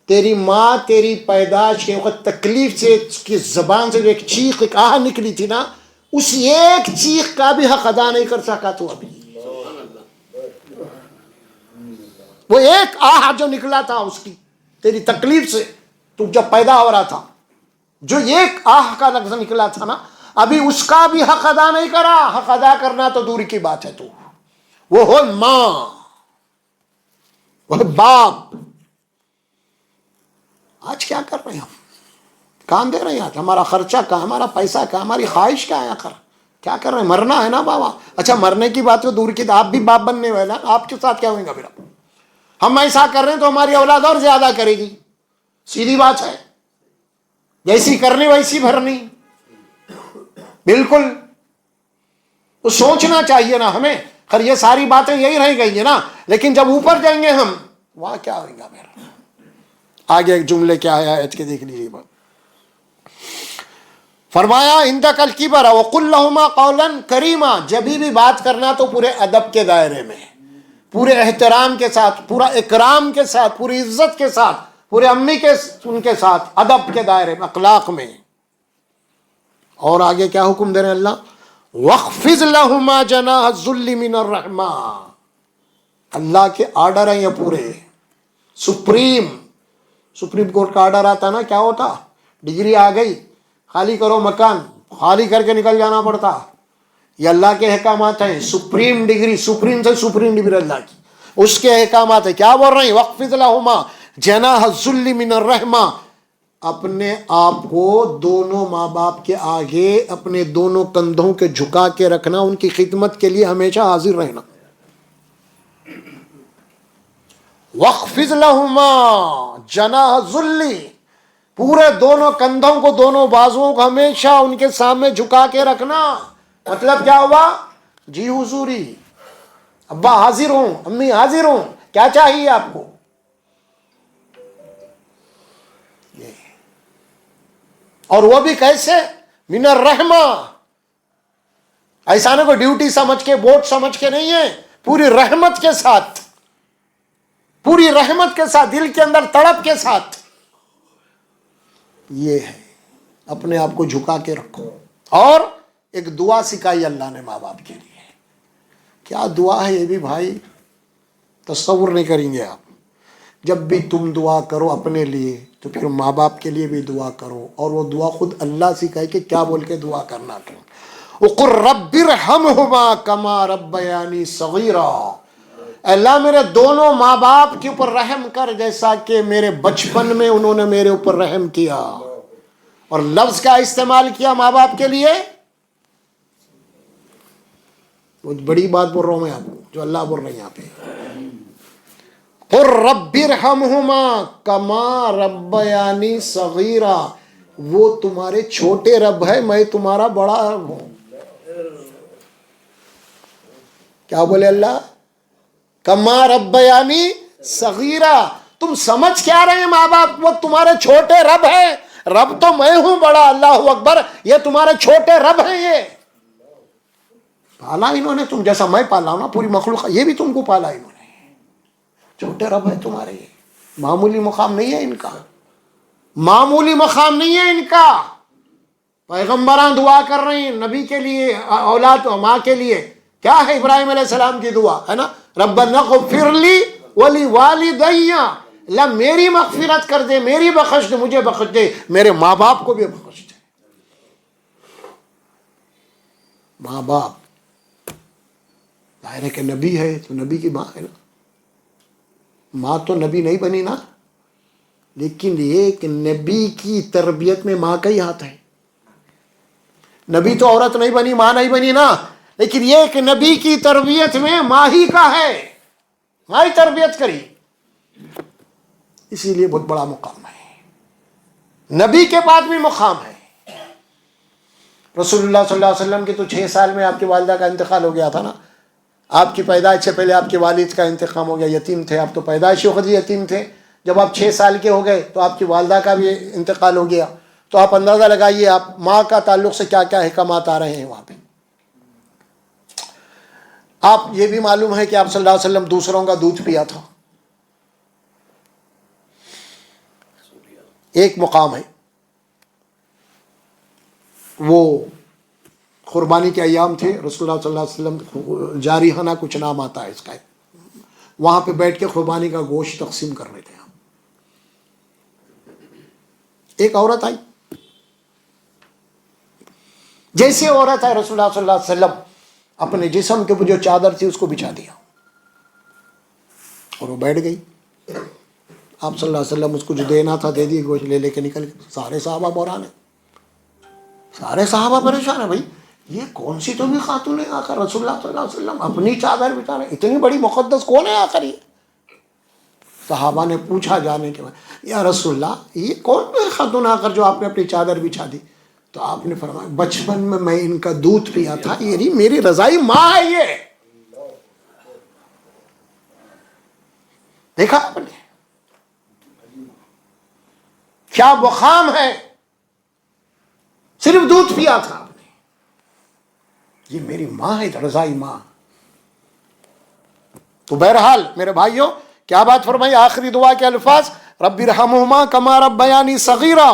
S1: تیری ماں تیری پیدائش کے وقت تکلیف سے اس کی زبان سے جو ایک چیخ، ایک آہ نکلی تھی نا، اس ایک چیخ کا بھی حق ادا نہیں کر سکا تو ابھی. وہ ایک آہ جو نکلا تھا اس کی تیری تکلیف سے، تو جب پیدا ہو رہا تھا، جو ایک آہ کا لفظ نکلا تھا نا، ابھی اس کا بھی حق ادا نہیں کرا. حق ادا کرنا تو دور کی بات ہے. تو وہ ہو ماں، وہ باپ. آج کیا کر رہے ہیں ہم؟ کام دے رہے ہیں آج، ہمارا خرچہ کہاں، ہمارا پیسہ کہاں، ہماری خواہش کیا ہے آخر؟ کیا کر رہے ہیں؟ مرنا ہے نا بابا. اچھا مرنے کی بات تو دور کی، آپ بھی باپ بننے والے ہیں، آپ کے ساتھ کیا ہوئے گا پھر؟ ہم ایسا کر رہے ہیں تو ہماری اولاد اور زیادہ کرے گی، سیدھی بات ہے. جیسی کرنی ویسی بھرنی، بالکل. تو سوچنا چاہیے نا ہمیں. خیر یہ ساری باتیں یہی رہ گئی ہیں نا، لیکن جب اوپر جائیں گے ہم، وہاں کیا ہوئے گا میرا؟ آگے ایک جملے کیا ہے آیت کے دیکھ لیجیے. فرمایا عندک الکبر وقل لہما قولا کریما. جبھی بھی بات کرنا تو پورے ادب کے دائرے میں، پورے احترام کے ساتھ، پورا اکرام کے ساتھ، پوری عزت کے ساتھ، پورے امی کے ان کے ساتھ، ادب کے دائرے میں، اخلاق میں. اور آگے کیا حکم دے رہے ہیں اللہ؟ وَاخْفِضْ لَهُمَا جَنَاحَ الذُّلِّ مِنَ الرَّحْمَةِ. اللہ کے آرڈر ہیں یہ پورے، سپریم کورٹ کا آرڈر آتا نا، کیا ہوتا؟ ڈگری آ گئی، خالی کرو مکان، خالی کر کے نکل جانا پڑتا. یہ اللہ کے احکامات ہیں. سپریم ڈگری، سپریم سے سپریم ڈگری اللہ کی، اس کے احکامات ہیں. کیا بول رہے ہیں؟ وَاخْفِضْ لَهُمَا جَنَاحَ الذُّلِّ مِنَ الرَّحْمَةِ. اپنے آپ کو دونوں ماں باپ کے آگے اپنے دونوں کندھوں کے جھکا کے رکھنا، ان کی خدمت کے لیے ہمیشہ حاضر رہنا. وَاخْفِضْ لَهُمَا جَنَاحَ الذُّلِّ. پورے دونوں کندھوں کو، دونوں بازوؤں کو ہمیشہ ان کے سامنے جھکا کے رکھنا. مطلب کیا ہوا؟ جی حضوری، ابا حاضر ہوں، امی حاضر ہوں، کیا چاہیے آپ کو؟ اور وہ بھی کیسے؟ من الرحمہ. ایسا نہ کوئی ڈیوٹی سمجھ کے، ووٹ سمجھ کے نہیں ہے، پوری رحمت کے ساتھ، پوری رحمت کے ساتھ، دل کے اندر تڑپ کے ساتھ. یہ ہے اپنے آپ کو جھکا کے رکھو. اور ایک دعا سکھائی اللہ نے ماں باپ کے لیے. کیا دعا ہے یہ بھی بھائی تصور نہیں کریں گے آپ. جب بھی تم دعا کرو اپنے لیے تو پھر ماں باپ کے لیے بھی دعا کرو. اور وہ دعا خود اللہ سکھائے کہ کیا بول کے دعا کرنا. تم وقل رب ارحمہما کما ربیانی صغیرا. اللہ میرے دونوں ماں باپ کے اوپر رحم کر جیسا کہ میرے بچپن میں انہوں نے میرے اوپر رحم کیا. اور لفظ کا استعمال کیا ماں باپ کے لیے. بہت بڑی بات بول رہا ہوں میں آپ کو، جو اللہ بول رہے ہیں یہاں پہ. قل رب ارحمہما کما ربیانی صغیرا. وہ تمہارے چھوٹے رب ہے، میں تمہارا بڑا رب ہوں. کیا بولے اللہ؟ کما ربیانی صغیرا. تم سمجھ کیا رہے ہیں ماں باپ؟ وہ تمہارے چھوٹے رب ہے. رب تو میں ہوں بڑا، اللہ اکبر. یہ تمہارے چھوٹے رب ہیں. یہ پالا انہوں نے، تم جیسا میں پالا ہوں نا پوری مخلوق، یہ بھی تم کو پالا انہوں نے. چھوٹے رب ہے تمہارے، یہ معمولی مقام نہیں ہے ان کا، معمولی مقام نہیں ہے ان کا۔ پیغمبران دعا کر رہے ہیں نبی کے لیے، اولاد ماں کے لیے، کیا ہے ابراہیم علیہ السلام کی دعا ہے نا، ربنا اغفر لی ولوالدی، اللہ میری مغفرت کر دے، میری بخش دے، مجھے بخش دے، میرے ماں باپ کو بھی بخش دے۔ ماں باپ ظاہر ہے کہ نبی ہے تو نبی کی ماں ہے نا، ماں تو نبی نہیں بنی نا، لیکن یہ کہ نبی کی تربیت میں ماں کا ہی ہاتھ ہے۔ نبی تو عورت نہیں بنی، ماں نہیں بنی نا، لیکن یہ کہ نبی کی تربیت میں ماں ہی کا ہے، ماں ہی تربیت کری، اسی لیے بہت بڑا مقام ہے۔ نبی کے بعد بھی مقام ہے۔ رسول اللہ صلی اللہ علیہ وسلم کے تو 6 سال میں آپ کی والدہ کا انتقال ہو گیا تھا نا، آپ کی پیدائش سے پہلے آپ کے والد کا انتقام ہو گیا، یتیم تھے آپ، تو پیدائشی وقت یتیم تھے، جب آپ 6 سال کے ہو گئے تو آپ کی والدہ کا بھی انتقال ہو گیا، تو آپ اندازہ لگائیے آپ ماں کا تعلق سے کیا کیا حکمات آ رہے ہیں وہاں پہ۔ آپ یہ بھی معلوم ہے کہ آپ صلی اللہ علیہ وسلم دوسروں کا دودھ پیا تھا، ایک مقام ہے وہ قربانی کے ایام تھے، رسول اللہ صلی اللہ علیہ وسلم جاریحانہ کچھ نام آتا ہے اس کا، وہاں پہ بیٹھ کے قربانی کا گوشت تقسیم کر رہے تھے۔ ایک عورت آئی، جیسے عورت ہے رسول اللہ صلی اللہ علیہ وسلم اپنے جسم کے اوپر جو چادر تھی اس کو بچھا دیا اور وہ بیٹھ گئی۔ آپ صلی اللہ علیہ وسلم اس کو جو دینا تھا دے دی، گوشت لے کے نکل گئے۔ سارے صحابہ بحران ہیں، سارے صحابہ پریشان ہیں، بھائی یہ کون سی تو بھی خاتون ہے آ کر رسول اللہ صلی اللہ علیہ وسلم اپنی چادر بچھا رہے، اتنی بڑی مقدس کون ہے آ کر؟ یہ صحابہ نے پوچھا جانے کے بعد، یا رسول اللہ یہ کون خاتون آ کر جو آپ نے اپنی چادر بچھا دی؟ تو آپ نے فرمایا بچپن میں ان کا دودھ پیا تھا، یہ میری رضائی ماں ہے۔ یہ دیکھا آپ نے کیا مقام ہے، صرف دودھ پیا تھا آپ نے، یہ میری ماں ہے، رضائی ماں۔ تو بہرحال میرے بھائیوں کیا بات فرمائی، آخری دعا کے الفاظ، رب ارحمہما کما ربیانی صغیرا،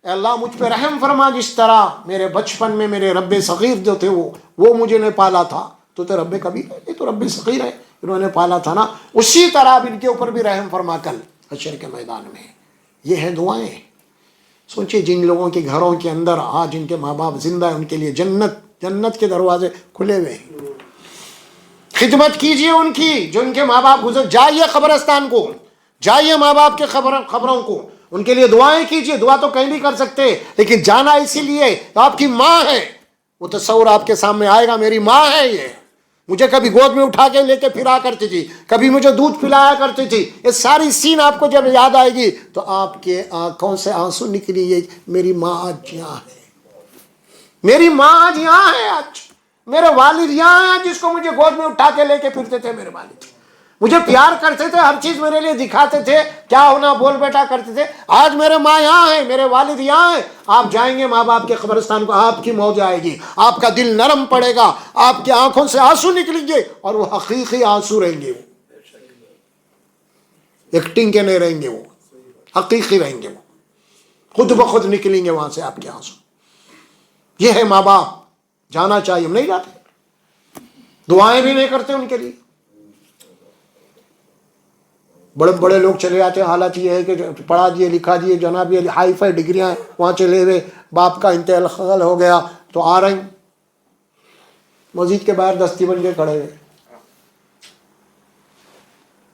S1: اے اللہ مجھ پہ رحم فرما جس طرح میرے بچپن میں میرے رب صغیر جو تھے وہ مجھے نے پالا تھا، تو رب کبیر ہے، تو رب صغیر ہے، انہوں نے پالا تھا نا، اسی طرح اب ان کے اوپر بھی رحم فرما کل حشر کے میدان میں۔ یہ ہیں دعائیں۔ سوچیں جن لوگوں کے گھروں کے اندر آج ان کے ماں باپ زندہ ہیں، ان کے لیے جنت کے دروازے کھلے ہوئے ہیں، خدمت کیجئے ان کی، جو ان کے ماں باپ گزر، جائیے قبرستان کو، جائیے ماں باپ کے خبروں کو، ان کے لیے دعائیں کیجئے۔ دعا تو کہیں بھی کر سکتے، لیکن جانا اسی لیے آپ کی ماں ہے، وہ تصور آپ کے سامنے آئے گا، میری ماں ہے، یہ مجھے کبھی گود میں اٹھا کے لے کے پھرا کرتی تھی، کبھی مجھے دودھ پلایا کرتی تھی، یہ ساری سین آپ کو جب یاد آئے گی تو آپ کے آنکھوں سے آنسو نکلیے، میری ماں آج یہاں ہے، میری ماں آج یہاں ہے، آج میرے والد یہاں ہیں جس کو مجھے گود میں اٹھا کے لے کے پھرتے تھے، میرے والد مجھے پیار کرتے تھے، ہر چیز میرے لیے دکھاتے تھے، کیا ہونا بول بیٹا کرتے تھے، آج میرے ماں یہاں ہیں، میرے والد یہاں ہیں۔ آپ جائیں گے ماں باپ کے قبرستان کو، آپ کی موج آئے گی، آپ کا دل نرم پڑے گا، آپ کی آنکھوں سے آنسو نکلیں گے، اور وہ حقیقی آنسو رہیں گے، وہ ایکٹنگ کے نہیں رہیں گے، وہ حقیقی رہیں گے، وہ خود بخود نکلیں گے وہاں سے آپ کے آنسو۔ یہ ہے ماں باپ، جانا چاہیے، ہم نہیں جاتے، دعائیں بھی نہیں کرتے ان کے لیے۔ بڑے بڑے لوگ چلے جاتے ہیں، حالت یہ ہے کہ پڑھا دیے لکھا دیے، جناب یہ ہائی فائی ڈگریاں وہاں چلے ہوئے، باپ کا انتقال ہو گیا تو آ رہے ہیں مسجد کے باہر دستی بن کے کھڑے ہوئے،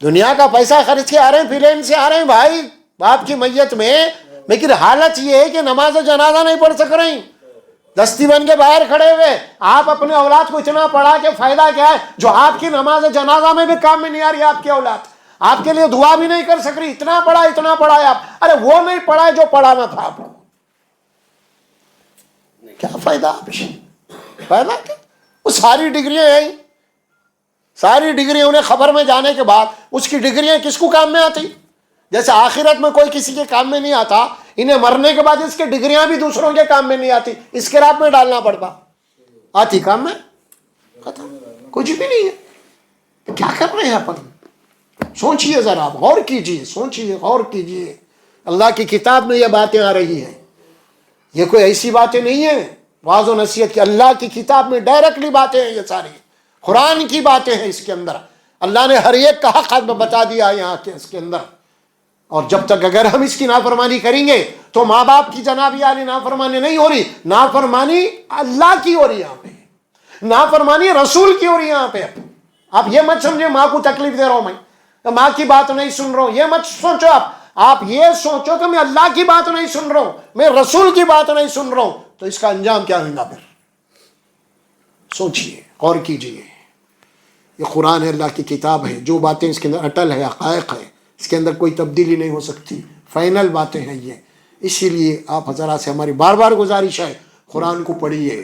S1: دنیا کا پیسہ خرچ کے آ رہے ہیں، پلین سے آ رہے ہیں بھائی باپ کی میت میں، لیکن حالت یہ ہے کہ نماز جنازہ نہیں پڑھ سک رہے ہیں، دستی بن کے باہر کھڑے ہوئے۔ آپ اپنے اولاد کو اتنا پڑھا کے فائدہ کیا ہے جو آپ کی نماز جنازہ میں بھی کام میں نہیں آ رہی؟ آپ کی اولاد آپ کے لیے دعا بھی نہیں کر سک رہی، اتنا پڑھا ہے آپ، ارے وہ نہیں پڑھا ہے جو پڑھانا تھا آپ کو، کیا فائدہ آپ سے؟ فائدہ کیا؟ وہ ساری ڈگریاں ہیں، ساری ڈگریاں انہیں خبر میں جانے کے بعد اس کی ڈگریاں کس کو کام میں آتی؟ جیسے آخرت میں کوئی کسی کے کام میں نہیں آتا، انہیں مرنے کے بعد اس کی ڈگریاں بھی دوسروں کے کام میں نہیں آتی، اس کے رات میں ڈالنا پڑتا، آتی کام میں ختم، کچھ بھی نہیں ہے، کیا کر رہے ہیں اپن؟ سوچئے ذرا، غور کیجئے، سوچئے، غور کیجئے. اللہ کی کتاب میں یہ باتیں آ رہی ہیں، یہ کوئی ایسی باتیں نہیں ہیں واعظ و نصیحت کی. اللہ کی کتاب میں ڈائریکٹلی باتیں ہیں، یہ ساری قرآن کی باتیں ہیں. اس کے اندر اللہ نے ہر ایک کا حق بتا دیا ہے یہاں کے اس کے اندر. اور جب تک اگر ہم اس کی نافرمانی کریں گے تو ماں باپ کی جناب عالی نافرمانی نہیں ہو رہی، نافرمانی اللہ کی ہو رہی یہاں پہ، نافرمانی رسول کی ہو رہی یہاں پہ. آپ یہ مت سمجھے ماں کو تکلیف دے رہا ہوں میں، ماں کی بات نہیں سن رہا ہوں، یہ مت سوچو. آپ یہ سوچو کہ میں اللہ کی بات نہیں سن رہا ہوں، میں رسول کی بات نہیں سن رہا ہوں، تو اس کا انجام کیا ہوگا پھر؟ سوچئے، غور کیجئے. یہ قرآن ہے، اللہ کی کتاب ہے، جو باتیں اس کے اندر اٹل ہے، حقائق ہے، اس کے اندر کوئی تبدیلی نہیں ہو سکتی، فائنل باتیں ہیں یہ. اسی لیے آپ حضرات سے ہماری بار بار گزارش ہے، قرآن کو پڑھیے،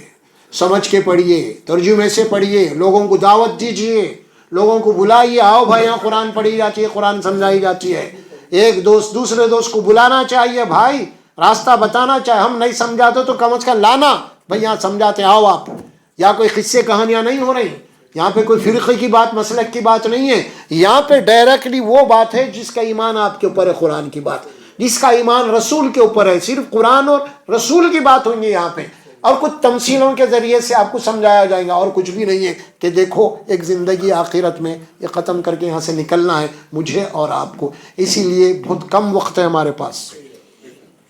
S1: سمجھ کے پڑھیے، ترجمے سے پڑھیے، لوگوں کو دعوت دیجئے، لوگوں کو بلائیے، آؤ بھائی یہاں قرآن پڑھی جاتی ہے، قرآن سمجھائی جاتی ہے. ایک دوست دوسرے دوست کو بلانا چاہیے، بھائی راستہ بتانا چاہے، ہم نہیں سمجھاتے تو کم از کم لانا، بھائی یہاں سمجھاتے، آؤ آپ. یا کوئی قصے کہانیاں نہیں ہو رہی، یہاں پہ کوئی فرقے کی بات، مسلک کی بات نہیں ہے. یہاں پہ ڈائریکٹلی وہ بات ہے جس کا ایمان آپ کے اوپر ہے، قرآن کی بات، جس کا ایمان رسول کے اوپر ہے. صرف قرآن اور رسول کی بات ہوگی یہاں پہ، اور کچھ تمثیلوں کے ذریعے سے آپ کو سمجھایا جائے گا، اور کچھ بھی نہیں ہے کہ دیکھو ایک زندگی آخرت میں یہ ختم کر کے یہاں سے نکلنا ہے مجھے اور آپ کو. اسی لیے بہت کم وقت ہے ہمارے پاس،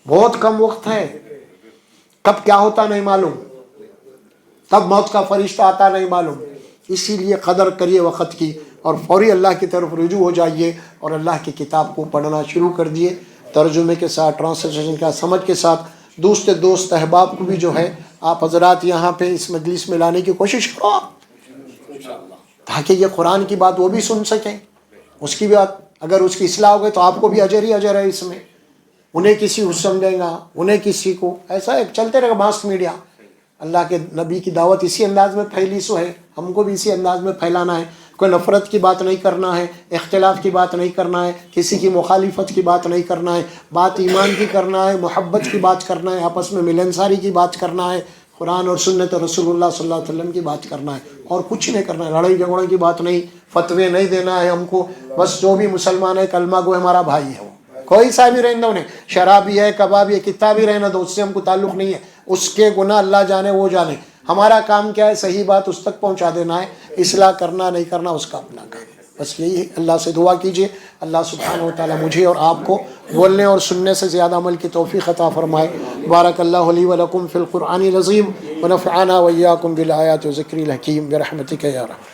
S1: بہت کم وقت ہے. کب کیا ہوتا نہیں معلوم، کب موت کا فرشتہ آتا نہیں معلوم. اسی لیے قدر کریے وقت کی، اور فوری اللہ کی طرف رجوع ہو جائیے، اور اللہ کی کتاب کو پڑھنا شروع کر دیے، ترجمے کے ساتھ، ٹرانسلیشن کا سمجھ کے ساتھ. دوست احباب کو بھی جو ہے آپ حضرات یہاں پہ اس مجلس میں لانے کی کوشش کرو آپ، تاکہ یہ قرآن کی بات وہ بھی سن سکیں. اس کی بات اگر اس کی اصلاح ہو گئی تو آپ کو بھی اجر ہی اجر ہے اس میں. انہیں کسی کو سمجھیں گا، انہیں کسی کو، ایسا ایک چلتے رہے گا ماس میڈیا. اللہ کے نبی کی دعوت اسی انداز میں پھیلی سو ہے، ہم کو بھی اسی انداز میں پھیلانا ہے. کوئی نفرت کی بات نہیں کرنا ہے، اختلاف کی بات نہیں کرنا ہے، کسی کی مخالفت کی بات نہیں کرنا ہے، بات ایمان کی کرنا ہے، محبت کی بات کرنا ہے، آپس میں ملنساری کی بات کرنا ہے، قرآن اور سنت رسول اللہ صلی اللہ علیہ وسلم کی بات کرنا ہے، اور کچھ نہیں کرنا ہے. لڑائی جھگڑوں کی بات نہیں، فتوے نہیں دینا ہے ہم کو. بس جو بھی مسلمان ہے کلمہ گو ہمارا بھائی ہے، وہ کوئی سا بھی رہنا، انہیں شرابی ہے، کبابی ہے، کتا بھی رہنا دو، اس سے ہم کو تعلق نہیں ہے. اس کے گناہ اللہ جانے، وہ جانے. ہمارا کام کیا ہے؟ صحیح بات اس تک پہنچا دینا ہے، اصلاح کرنا نہیں کرنا اس کا اپنا کام ہے. بس یہی ہے. اللہ سے دعا کیجیے اللہ سبحانہ و تعالی مجھے اور آپ کو بولنے اور سننے سے زیادہ عمل کی توفیق عطا فرمائے. بارک اللہ لی و لکم فی القرآن العظیم ونفعنا و ایاکم بالآیات و ذکر الحکیم برحمتک یا رحمۃ.